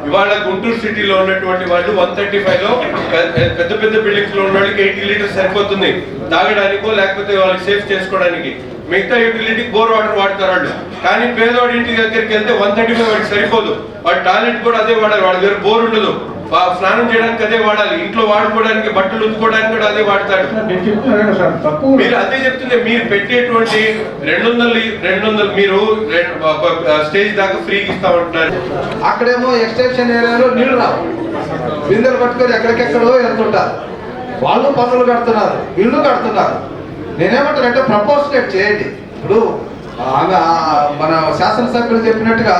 ఇవాళ గుంటూరు సిటీలో ఉన్నటువంటి వాళ్ళు 135 లో పెద్ద పెద్ద బిల్డింగ్స్ లో ఉన్న వాళ్ళకి 80 లీటర్స్ సరిపోతుంది తాగడానికో లేకపోతే వాళ్ళకి సేఫ్ చేసుకోవడానికి. మిగతా యూటిలిటీకి బోర్ వాటర్ వాడతారు వాళ్ళు. కానీ పేదవాడి ఇంటి దగ్గరికి వెళ్తే 135 వాడికి సరిపోదు. వాడు టాయిలెట్ కూడా అదే వాడాలి, వాడి దగ్గర బోర్ ఉండదు, స్నానం చేయడానికి అదే వాడాలి, ఇంట్లో వాడుకోవడానికి బట్టలు ఉతుకోవడానికి కూడా అదే వాడతాడు. మీరు అదే చెప్తుంది. మీరు పెట్టేటువంటి 200 మీరు స్టేజ్ దాకా ఫ్రీగా ఇస్తామంటున్నారు. అక్కడేమో ఎక్స్టెన్షన్ ఏరియాలో నీళ్లు రావు, బిందెలు పట్టుకొని ఎక్కడికెక్కడో వెళ్తుంటారు. వాళ్ళు పన్నులు కడుతున్నారు, ఇల్లు కడుతున్నారు. నేనేమంటానంటే ప్రపోర్షనేట్ చేయండి. ఇప్పుడు మన శాసనసభ్యులు చెప్పినట్టుగా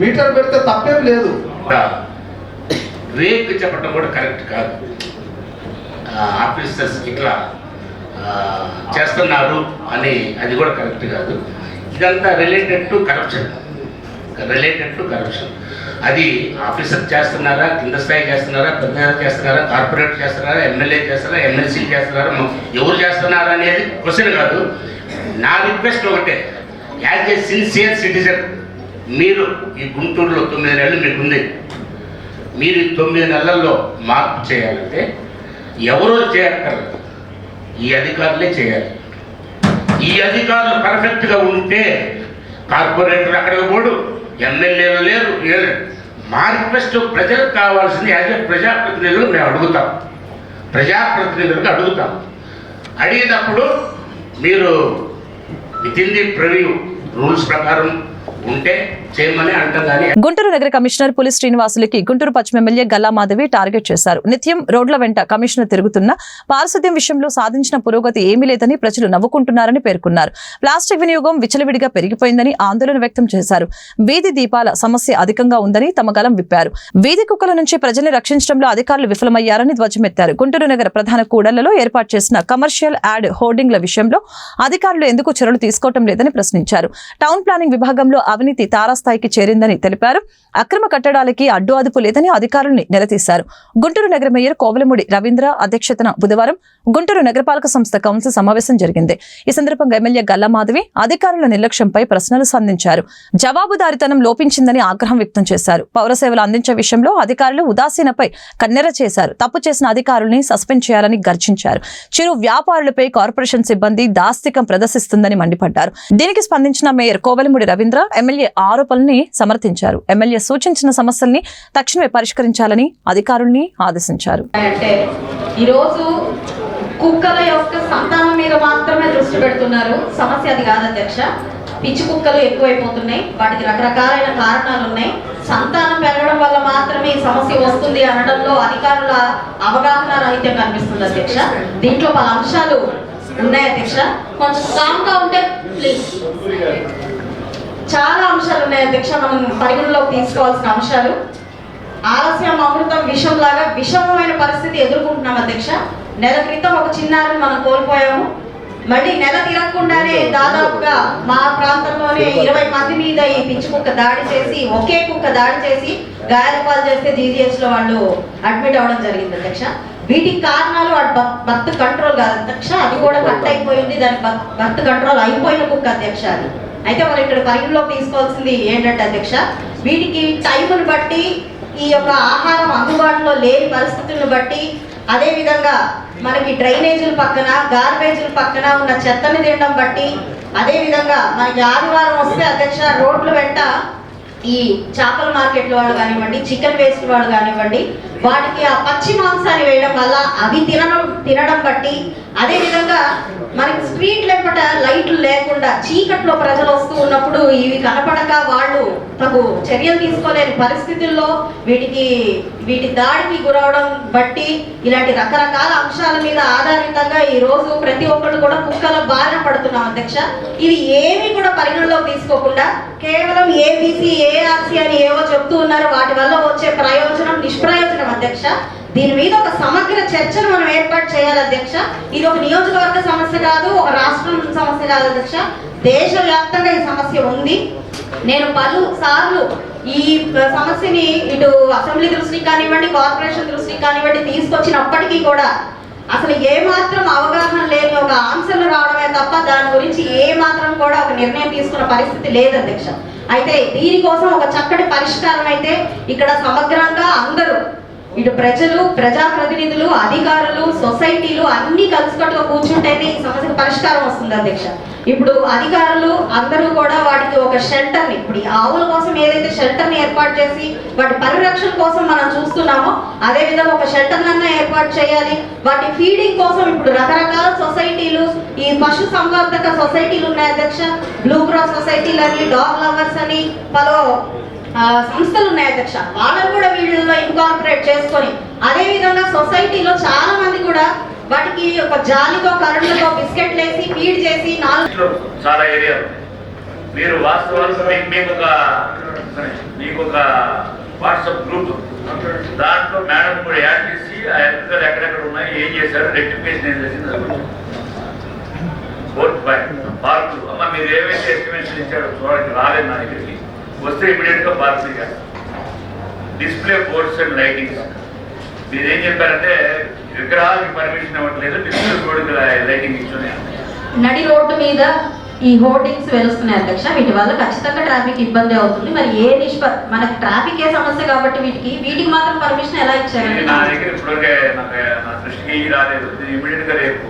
మీటర్ పెడితే తప్పేం లేదు. రేక్ చెప్పడం కూడా కరెక్ట్ కాదు. ఆఫీసర్స్ ఇట్లా చేస్తున్నారు అని అది కూడా కరెక్ట్ కాదు. ఇదంతా రిలేటెడ్ టు కరప్షన్. అది ఆఫీసర్ చేస్తున్నారా, కింద స్థాయి చేస్తున్నారా, పెద్ద చేస్తున్నారా, కార్పొరేట్ చేస్తున్నారా, ఎమ్మెల్యే చేస్తున్నారా, ఎమ్మెల్సీ చేస్తున్నారా, ఎవరు చేస్తున్నారా అనేది క్వశ్చన్ కాదు. నా రిక్వెస్ట్ ఒకటే, యాజ్ ఏ సిన్సియర్ సిటిజన్, మీరు ఈ గుంటూరులో 9 నెలలు మీకుంది. మీరు 9 నెలల్లో మార్పు చేయాలంటే ఎవరో చేయక్కర్లేదు, ఈ అధికారులే చేయాలి. ఈ అధికారులు పర్ఫెక్ట్గా ఉంటే కార్పొరేటర్ అక్కడికి పోడు, ఎమ్మెల్యేలు లేరు. మా రిక్వెస్ట్ ప్రజలకు కావాల్సింది యాజ్ ఏ ప్రజాప్రతినిధులు మేము అడుగుతాం, ప్రజాప్రతినిధులకు అడుగుతాం. అడిగినప్పుడు మీరు with in the preview rules ప్రకారం ఉంటే చేయమని అంటాం. కానీ గుంటూరు నగర కమిషనర్ పులి శ్రీనివాసులకి గుంటూరు పశ్చిమ ఎమ్మెల్యే గల్లా మాధవి టార్గెట్ చేశారు. నిత్యం రోడ్ల వెంట కమిషనర్ తిరుగుతున్న పారిశుద్ధ్యం విషయంలో సాధించిన పురోగతి ఏమీ లేదని ప్రజలు నవ్వుకుంటున్నారని పేర్కొన్నారు. ప్లాస్టిక్ వినియోగం విచ్చలవిడిగా పెరిగిపోయిందని ఆందోళన వ్యక్తం చేశారు. వీధి దీపాల సమస్య అధికంగా ఉందని తమ గలం విప్పారు. వీధి కుక్కల నుంచి ప్రజల్ని రక్షించడంలో అధికారులు విఫలమయ్యారని ధ్వజమెత్తారు. గుంటూరు నగర ప్రధాన కూడళ్లలో ఏర్పాటు చేసిన కమర్షియల్ యాడ్ హోర్డింగ్ల విషయంలో అధికారులు ఎందుకు చర్యలు తీసుకోవటం లేదని ప్రశ్నించారు. టౌన్ ప్లానింగ్ విభాగంలో అవినీతి తారాస్థాయికి చేరిందని తెలిపారు. అక్రమ కట్టడాలకి అడ్డు అదుపు లేదని అధికారుల్ని నిలదీశారు. గుంటూరు నగర మేయర్ కోవెలమూడి రవీంద్ర అధ్యక్షతన బుధవారం గుంటూరు నగరపాలక సంస్థ కౌన్సిల్ సమావేశం జరిగింది. ఈ సందర్భంగా ఎమ్మెల్యే గల్లా మాధవి అధికారుల నిర్లక్ష్యంపై ప్రశ్నలు సంధించారు. జవాబుదారీతనం లోపించిందని ఆగ్రహం వ్యక్తం చేశారు. పౌర సేవలు అందించే విషయంలో అధికారులు ఉదాసీనపై కన్నెర చేశారు. తప్పు చేసిన అధికారుల్ని సస్పెండ్ చేయాలని గర్జించారు. చిరు వ్యాపారులపై కార్పొరేషన్ సిబ్బంది దాస్తికం ప్రదర్శిస్తుందని మండిపడ్డారు. దీనికి స్పందించిన మేయర్ కోవెలమూడి రవీంద్ర ఎమ్మెల్యే ఆరోపణల్ని సమర్థించారు. ఎమ్మెల్యే సూచించిన సమస్యల్ని తక్షణమే పరిష్కరించాలని అధికారుల్ని ఆదేశించారు. ఈరోజు కుక్కల యొక్క సంతానం మీద మాత్రమే దృష్టి పెడుతున్నారు. సమస్య అది కాదు అధ్యక్ష. పిచ్చి కుక్కలు ఎక్కువైపోతున్నాయి, వాటికి రకరకాలైన కారణాలు ఉన్నాయి. సంతానం పెరగడం వల్ల మాత్రమే ఈ సమస్య వస్తుంది అనడంలో అధికారుల అవగాహన రహితం కనిపిస్తుంది అధ్యక్ష. దీంట్లో పలు అంశాలు ఉన్నాయి అధ్యక్ష. కొంచెం స్ట్రాంగ్గా ఉంటే ప్లీజ్. చాలా అంశాలు ఉన్నాయి అధ్యక్ష, మనం పరిగణలోకి తీసుకోవాల్సిన అంశాలు. ఆలస్యం అమృతం విషం లాగా విషమమైన పరిస్థితి ఎదుర్కొంటున్నాం అధ్యక్ష. నెల క్రితం ఒక చిన్నారిని మనం కోల్పోయాము. మళ్ళీ నెల తిరగకుండానే దాదాపుగా మా ప్రాంతంలోనే 20 మంది మీద ఈ పిచ్చి కుక్క దాడి చేసి, ఒకే కుక్క దాడి చేసి గాయాలపాలు చేస్తే GGH లో వాళ్ళు అడ్మిట్ అవ్వడం జరిగింది అధ్యక్ష. వీటికి కారణాలు వాటి బర్త్ కంట్రోల్ కాదు అధ్యక్ష, అది కూడా కట్ అయిపోయింది. దాని బర్త్ కంట్రోల్ అయిపోయిన కుక్క అధ్యక్ష అది. అయితే వాళ్ళు ఇక్కడ పరిగణలోకి తీసుకోవాల్సింది ఏంటంటే అధ్యక్ష, వీటికి టైమును బట్టి, ఈ యొక్క ఆహారం అందుబాటులో లేని పరిస్థితులను బట్టి, అదేవిధంగా మనకి డ్రైనేజీల పక్కన, గార్బేజీల పక్కన ఉన్న చెత్తని తినడం బట్టి, అదేవిధంగా మనకి ఆదివారం వస్తే అధ్యక్ష రోడ్ల వెంట ఈ చేపల మార్కెట్ల వాళ్ళు కానివ్వండి, చికెన్ వేస్ట్ వాళ్ళు కానివ్వండి, వాటికి ఆ పచ్చి మాంసాన్ని వేయడం వల్ల అవి తినడం బట్టి, అదేవిధంగా మనకి స్ట్రీట్ వెంబట లైట్లు లేకుండా చీకట్లో ప్రజలు వస్తూ ఉన్నప్పుడు ఇవి కనపడక వాళ్ళు తగు చర్యలు తీసుకోలేని పరిస్థితుల్లో వీటి దాడికి గురవడం బట్టి ఇలాంటి రకరకాల అంశాల మీద ఆధారితంగా ఈ రోజు ప్రతి ఒక్కళ్ళు కూడా కుక్కల బారిన పడుతున్నాం అధ్యక్ష. ఇవి ఏమీ కూడా పరిగణలోకి తీసుకోకుండా కేవలం ఏబీసీ ఏఆర్సీ అని ఏవో చెప్తూ ఉన్నారు. వాటి వల్ల వచ్చే ప్రయోజనం నిష్ప్రయోజనం అధ్యక్ష. దీని మీద ఒక సమగ్ర చర్చను మనం ఏర్పాటు చేయాలి అధ్యక్ష. ఇది ఒక నియోజకవర్గ సమస్య కాదు, ఒక రాష్ట్రం సమస్య కాదు అధ్యక్ష. దేశవ్యాప్తంగా ఈ సమస్య ఉంది. నేను పలుసార్లు ఈ సమస్యని ఇటు అసెంబ్లీ దృష్టికి కానివ్వండి, కార్పొరేషన్ దృష్టికి కానివ్వండి తీసుకొచ్చినప్పటికీ కూడా అసలు ఏమాత్రం అవగాహన లేని ఒక ఆన్సర్లు రావడమే తప్ప దాని గురించి ఏమాత్రం కూడా ఒక నిర్ణయం తీసుకున్న పరిస్థితి లేదు అధ్యక్ష. అయితే దీనికోసం ఒక చక్కటి పరిష్కారం అయితే ఇక్కడ సమగ్రంగా అందరూ ఇటు ప్రజలు, ప్రజాప్రతినిధులు, అధికారులు, సొసైటీలు అన్ని కలిసికట్టుగా కూర్చుంటేనే ఈ సమస్యకు పరిష్కారం వస్తుంది అధ్యక్ష. ఇప్పుడు అధికారులు అందరూ కూడా వాటికి ఒక షెల్టర్ని, ఇప్పుడు ఈ ఆవుల కోసం ఏదైతే షెల్టర్ని ఏర్పాటు చేసి వాటి పరిరక్షణ కోసం మనం చూస్తున్నామో అదే విధంగా ఒక షెల్టర్నన్నా ఏర్పాటు చేయాలి. వాటి ఫీడింగ్ కోసం ఇప్పుడు రకరకాల సొసైటీలు, ఈ పశు సంవర్ధక సొసైటీలు ఉన్నాయి అధ్యక్ష. బ్లూ క్రాస్ సొసైటీలు అని, డాగ్ లవర్స్ అని పలు సంస్థలు ఉన్నాయి అధ్యక్ష. వాళ్ళని కూడా వీళ్ళలో ఇన్కార్పొరేట్ చేసుకొని అదే విధంగా సొసైటీలో చాలా మంది కూడా వాటికి ఒక జాలితో కరెంట్లతో బిస్కెట్లు వేసి ఫీడ్ చేసి చాలా ఏరియాలు మీరు వాస్తవానికి మీకు ఒక వాట్సాప్ గ్రూప్, దాంట్లో మేడం కూడా యాడ్ చేసి ఆ ఎన్నికలు ఎక్కడెక్కడ ఉన్నాయి, ఏం చేశారు, రెక్టిఫికేషన్ ఏం చేసింది. ఫోర్త్ పాయింట్ పార్కులు. అమ్మ మీరు ఏవైతే ఎస్టిమేషన్ ఇచ్చారో చూడడానికి రాలేదు నా దగ్గరికి, వస్తే ఇమీడియట్ గా పార్కులు చేస్తారు. డిస్ప్లే బోర్డ్స్ అండ్ లైటింగ్స్ మీరు ఏం చెప్పారంటే విగ్రహాలకి పర్మిషన్ ఇవ్వట్లేదు, డిస్ప్లే బోర్డు లైటింగ్ ఇచ్చునే. నడి రోడ్డు మీద ఈ హోర్డింగ్స్ వెలుస్తున్నాయి అధ్యక్ష. వీటి వల్ల ఖచ్చితంగా ట్రాఫిక్ ఇబ్బంది అవుతుంది. మరి మనకి ట్రాఫిక్ ఏ సమస్య కాబట్టి వీటికి మాత్రం పర్మిషన్ ఎలా ఇచ్చారు? నా దగ్గర ఇప్పటికే నా దృష్టికి రాలేదు. ఇమీడియట్ గా రేపు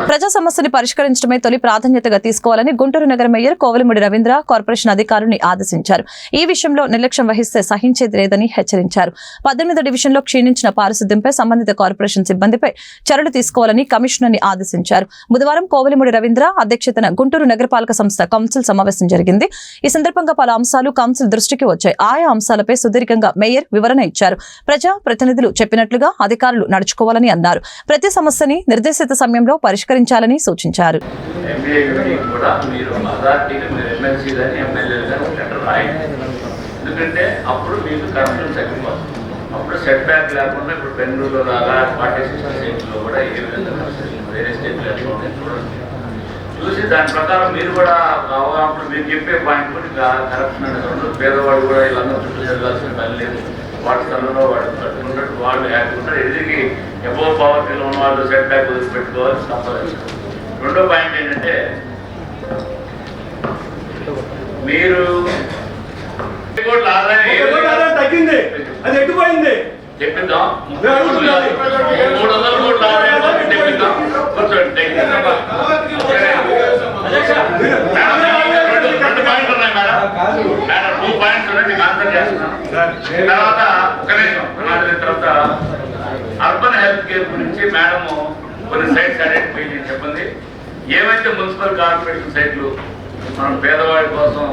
ప్రజా సమస్యని పరిష్కరించడమే తొలి ప్రాధాన్యతగా తీసుకోవాలని గుంటూరు నగర మేయర్ కోవెలమూడి రవీంద్ర కార్పొరేషన్ అధికారులను ఆదేశించారు. ఈ విషయంలో నిర్లక్ష్యం వహిస్తే సహించేది లేదని హెచ్చరించారు. 18వ డివిజన్లో క్షీణించిన పారిశుద్ధ్యంపై సంబంధిత కార్పొరేషన్ సిబ్బందిపై చర్యలు తీసుకోవాలని కమిషనర్ని ఆదేశించారు. బుధవారం కోవెలమూడి రవీంద్ర అధ్యక్షతన గుంటూరు నగరపాలక సంస్థ కౌన్సిల్ సమావేశం జరిగింది. ఈ సందర్భంగా పలు అంశాలు కౌన్సిల్ దృష్టికి వచ్చాయి. ఆయా అంశాలపై సుదీర్ఘంగా మేయర్ వివరణ ఇచ్చారు. ప్రజా ప్రతినిధులు చెప్పినట్లుగా అధికారులు నడుచుకోవాలని అన్నారు. ప్రతి సమస్యని నిర్దేశిత సమయంలో పరిష్కరించాలని సూచించారు. ఎందుకంటే అప్పుడు మీకు కరప్షన్ తగ్గిపోతుంది. అప్పుడు సెట్ బ్యాక్ లేకుండా ఇప్పుడు బెంగళూరులో లాగా 46 స్టేట్లో కూడా ఏ విధంగా వేరే స్టేట్లో ఎట్లా చూడండి, చూసి దాని ప్రకారం మీరు కూడా అప్పుడు మీరు చెప్పే పాయింట్ కూడా కరప్షన్ అనేది ఉండదు. పేదవాడు కూడా వీళ్ళందరూ చుట్టూ జరగాల్సిన పని లేదు. వాటి స్థలంలో వాడు కట్టుకున్నట్టు వాళ్ళు హ్యాపీ ఉంటారు. ఎదురికి ఎబో పవర్టీలో ఉన్న వాళ్ళు సెట్ బ్యాక్ వదిలిపెట్టుకోవాలి తప్పదు. రెండో పాయింట్ ఏంటంటే మీరు తగ్గింది, అది ఎట్టుపోయింది చెప్పిద్దాం. 300 కోట్ల ఆదాయం చెప్పిద్దాం. కూర్చోండి. రెండు పాయింట్లు ఉన్నాయి మేడం. 2 పాయింట్స్ ఉన్నాయి, మీకు ఆన్సర్ చేస్తున్నాను. తర్వాత ఒక నిమిషం తర్వాత అర్బన్ హెల్త్ కేర్ గురించి మేడం కొన్ని సైట్స్ ఐడెంటిఫై చేసి చెప్పింది. ఏవైతే మున్సిపల్ కార్పొరేషన్ సైట్లు మనం పేదవాడి కోసం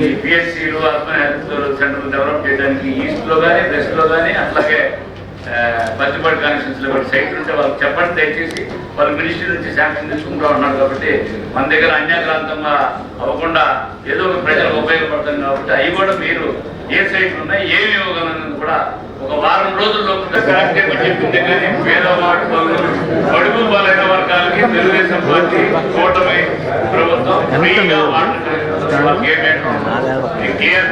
ఈ పిఎస్సీలు అర్బన్ హెల్త్ సెంటర్లు డెవలప్ చేయడానికి ఈస్ట్లో కానీ వెస్ట్లో కానీ అట్లాగే బద్దిపాటి కాన్స్టిట్యూన్సీలో కూడా సైట్లు ఉంటే వాళ్ళకి చెప్పండి దయచేసి. వాళ్ళు మినిస్ట్రీ నుంచి శాంక్షన్ తీసుకుంటూ ఉన్నారు కాబట్టి మన దగ్గర అన్యాక్రాంతంగా అవ్వకుండా ఏదో ఒక ప్రజలకు ఉపయోగపడుతుంది కాబట్టి అవి కూడా మీరు ఏ సైట్లు ఉన్నాయి ఏమి ఇవ్వగలన్నది కూడా ఒక వారం రోజుల్లో కరెక్ట్ చెప్పింది. కానీ పేదవాడు బడుగు బలైన వర్గాలకి తెలుగుదేశం పార్టీ కూటమి ప్రభుత్వం ఫ్రీగా వాళ్ళకి క్లియర్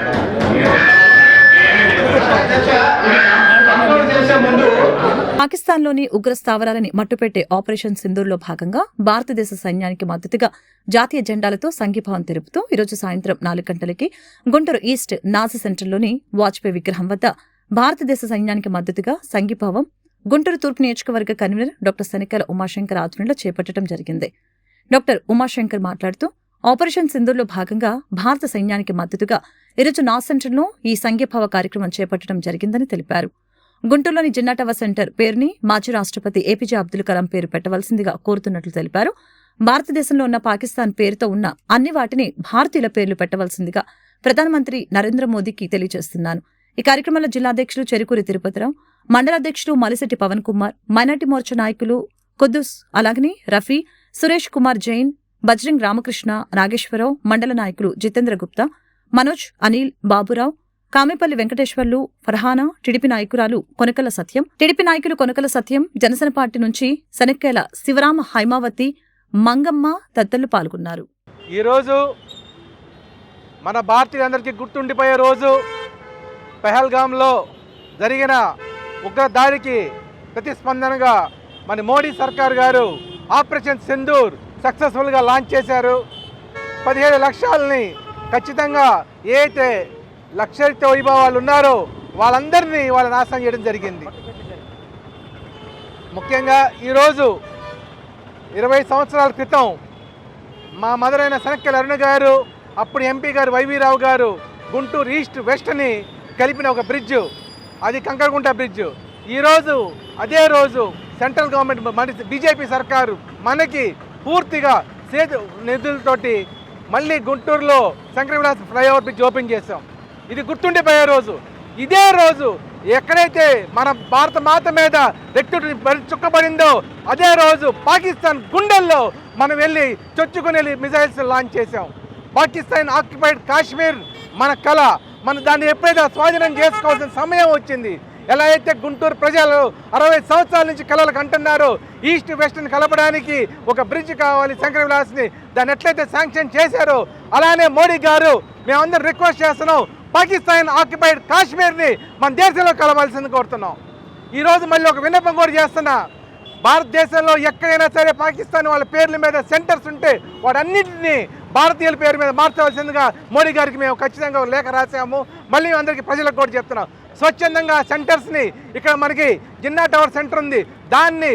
పాకిస్తాన్లోని ఉగ్ర స్థావరాలని మట్టుపెట్టే ఆపరేషన్ సింధూర్లో భాగంగా భారతదేశ సైన్యానికి మద్దతుగా జాతీయ జెండాలతో సంఘీభావం తెలుపుతూ ఈరోజు సాయంత్రం 4 గంటలకి గుంటూరు ఈస్ట్ నాజీ సెంటర్లోని వాజ్పేయి విగ్రహం వద్ద భారతదేశ సైన్యానికి మద్దతుగా సంఘీభావం గుంటూరు తూర్పు నియోజకవర్గ కన్వీనర్ డాక్టర్ శనికల ఉమాశంకర్ ఆధ్వర్యంలో చేపట్టడం జరిగింది. డాక్టర్ ఉమాశంకర్ మాట్లాడుతూ ఆపరేషన్ సింధూర్లో భాగంగా భారత సైన్యానికి మద్దతుగా ఈరోజు నాజ్ సెంటర్లో ఈ సంఘీభావ కార్యక్రమం చేపట్టడం జరిగిందని తెలిపారు. గుంటూరులోని జిన్నా టవర్ సెంటర్ పేరుని మాజీ రాష్ట్రపతి ఏపీజే అబ్దుల్ కలాం పేరు పెట్టవలసిందిగా కోరుతున్నట్లు తెలిపారు. భారతదేశంలో ఉన్న పాకిస్తాన్ పేరుతో ఉన్న అన్ని వాటిని భారతీయుల పేర్లు పెట్టవలసిందిగా ప్రధానమంత్రి నరేంద్ర మోదీకి తెలియజేస్తున్నాను. ఈ కార్యక్రమంలో జిల్లా అధ్యక్షులు చెరుకూరి తిరుపతిరావు, మండల అధ్యక్షులు మలిశెట్టి పవన్ కుమార్, మైనార్టీ మోర్చా నాయకులు కుద్దుస్, అలాగని రఫీ, సురేష్ కుమార్ జైన్, బజరంగ్ రామకృష్ణ, నాగేశ్వరరావు, మండల నాయకులు జితేంద్ర గుప్తా, మనోజ్, అనిల్, బాబురావు, కామేపల్లి వెంకటేశ్వర్లు, ఫర్హానా, టీడీపీ నాయకురాలు కొనకల సత్యం, టీడీపీ నాయకులు కొనకల సత్యం, జనసేన పార్టీ నుంచి శనక్కేల శివరామ, హైమావతి, మంగమ్మ తదితరులు పాల్గొన్నారు. ఈరోజు మన భారతీయులందరికీ గుర్తుండిపోయే రోజు. పెహల్గాంలో జరిగిన ఉగ్ర దాడికి ప్రతిస్పందనగా మన మోడీ సర్కార్ గారు ఆపరేషన్ సింధూర్ సక్సెస్ఫుల్గా లాంచ్ చేశారు. 17 లక్షల్ని ఖచ్చితంగా ఏ అయితే లక్షరిత వైభవాలు ఉన్నారో వాళ్ళందరినీ వాళ్ళ నాశనం చేయడం జరిగింది. ముఖ్యంగా ఈరోజు 20 సంవత్సరాల క్రితం మా మదర్ అయిన శనక్కేల అరుణ గారు, అప్పుడు ఎంపీ గారు వైవీరావు గారు గుంటూరు ఈస్ట్ వెస్ట్ని కలిపిన ఒక బ్రిడ్జ్, అది కంకరగుంట బ్రిడ్జ్. ఈరోజు అదే రోజు సెంట్రల్ గవర్నమెంట్ మన బీజేపీ సర్కారు మనకి పూర్తిగా సేతు నిధులతోటి మళ్ళీ గుంటూరులో శంకరవిలాస్ ఫ్లైఓవర్ బ్రిడ్జ్ ఓపెన్ చేసాం. ఇది గుర్తుండిపోయే రోజు. ఇదే రోజు ఎక్కడైతే మన భారత మాత మీద రెక్తుడి చుక్కబడిందో అదే రోజు పాకిస్తాన్ గుండెల్లో మనం వెళ్ళి చొచ్చుకుని మిసైల్స్ లాంచ్ చేసాం. పాకిస్తాన్ ఆక్యుపైడ్ కాశ్మీర్ మన కళ, మన దాన్ని ఎప్పుడైతే స్వాధీనం చేసుకోవాల్సిన సమయం వచ్చింది. ఎలా అయితే గుంటూరు ప్రజలు 60 సంవత్సరాల నుంచి కళలు కంటున్నారో ఈస్ట్ వెస్ట్ని కలపడానికి ఒక బ్రిడ్జ్ కావాలి శంకర విలాస్ని, దాన్ని ఎట్లయితే శాంక్షన్ చేశారో అలానే మోడీ గారు మేమందరం రిక్వెస్ట్ చేస్తున్నాం, పాకిస్తాన్ ఆక్యుపైడ్ కాశ్మీర్ని మన దేశంలో కలవాల్సింది కోరుతున్నాం. ఈరోజు మళ్ళీ ఒక విన్నపం కూడా చేస్తున్నా, భారతదేశంలో ఎక్కడైనా సరే పాకిస్తాన్ వాళ్ళ పేర్ల మీద సెంటర్స్ ఉంటే వాటన్నింటినీ భారతీయుల పేరు మీద మార్చవలసిందిగా మోడీ గారికి మేము ఖచ్చితంగా లేఖ రాసాము. మళ్ళీ అందరికీ ప్రజలకు కూడా చెప్తున్నాం, స్వచ్ఛందంగా సెంటర్స్ని ఇక్కడ మనకి జిన్నా టవర్ సెంటర్ ఉంది, దాన్ని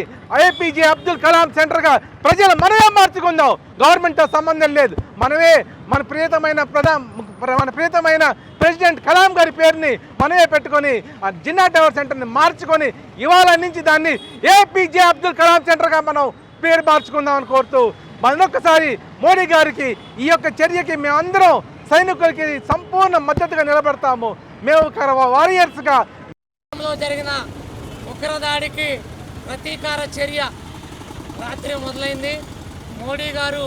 ఏపీజే అబ్దుల్ కలాం సెంటర్గా ప్రజలు మనమే మార్చుకుందాం. గవర్నమెంట్తో సంబంధం లేదు, మనమే మన ప్రియతమైన ప్రెసిడెంట్ కలాం గారి పేరుని మనమే పెట్టుకొని ఆ జిన్నా టవర్ సెంటర్ని మార్చుకొని ఇవాళ నుంచి దాన్ని ఏపీజే అబ్దుల్ కలాం సెంటర్గా మనం పేరు మార్చుకుందామని కోరుతూ మరొకసారి మోడీ గారికి ఈ యొక్క చర్యకి మేమందరం సైనికులకి సంపూర్ణ మద్దతుగా నిలబడతాము. మేము వారియర్స్గా జరిగిన ఉగ్రదాడికి ప్రతీకార చర్య రాత్రి మొదలైంది. మోడీ గారు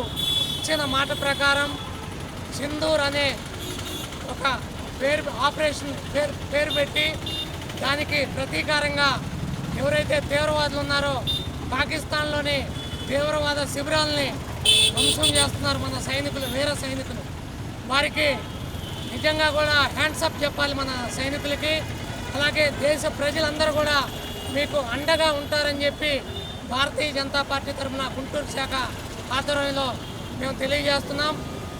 ఇచ్చిన మాట ప్రకారం సింధూర్ అనే ఒక ఆపరేషన్ పేరు పెట్టి దానికి ప్రతీకారంగా ఎవరైతే తీవ్రవాదులు ఉన్నారో పాకిస్తాన్లోని తీవ్రవాద శిబిరాలని ధ్వంసం చేస్తున్నారు మన సైనికులు, వీర సైనికులు. వారికి నిజంగా కూడా హ్యాండ్సప్ చెప్పాలి మన సైనికులకి. అలాగే దేశ ప్రజలందరూ కూడా మీకు అండగా ఉంటారని చెప్పి భారతీయ జనతా పార్టీ తరఫున గుంటూరు శాఖ ఆధ్వర్యంలో మేము తెలియజేస్తున్నాం.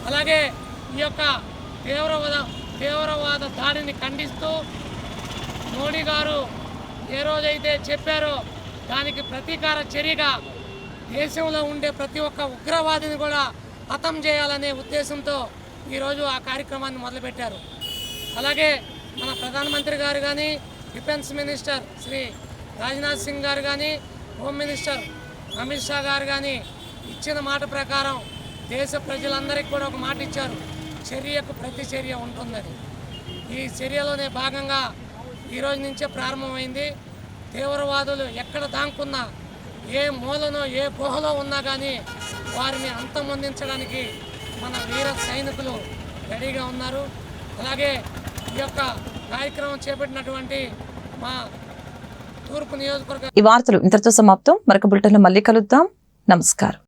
అలాగే ఈ యొక్క తీవ్రవాద దాడిని ఖండిస్తూ మోడీ గారు ఏ రోజైతే చెప్పారో దానికి ప్రతీకార చర్యగా దేశంలో ఉండే ప్రతి ఒక్క ఉగ్రవాదిని కూడా హతం చేయాలనే ఉద్దేశంతో ఈరోజు ఆ కార్యక్రమాన్ని మొదలుపెట్టారు. అలాగే మన ప్రధానమంత్రి గారు కానీ, డిఫెన్స్ మినిస్టర్ శ్రీ రాజ్నాథ్ సింగ్ గారు కానీ, హోమ్ మినిస్టర్ అమిత్ షా గారు కానీ ఇచ్చిన మాట ప్రకారం దేశ ప్రజలందరికీ కూడా ఒక మాట ఇచ్చారు, చర్యకు ప్రతి చర్య ఉంటుందని. ఈ చర్యలోనే భాగంగా ఈరోజు నుంచే ప్రారంభమైంది. తీవ్రవాదులు ఎక్కడ దాక్కున్నా, ఏ మూలనో ఏ గుహలో ఉన్నా కానీ వారిని అంతమొందించడానికి మన వీర సైనికులు రెడీగా ఉన్నారు. అలాగే ఈ యొక్క కార్యక్రమం చేపట్టినటువంటి మా తూర్పు నియోజకవర్గ ఈ వార్తలు ఇంతటితో సమాప్తం. మరొక బులెటిన్లో మళ్ళీ కలుద్దాం. నమస్కారం.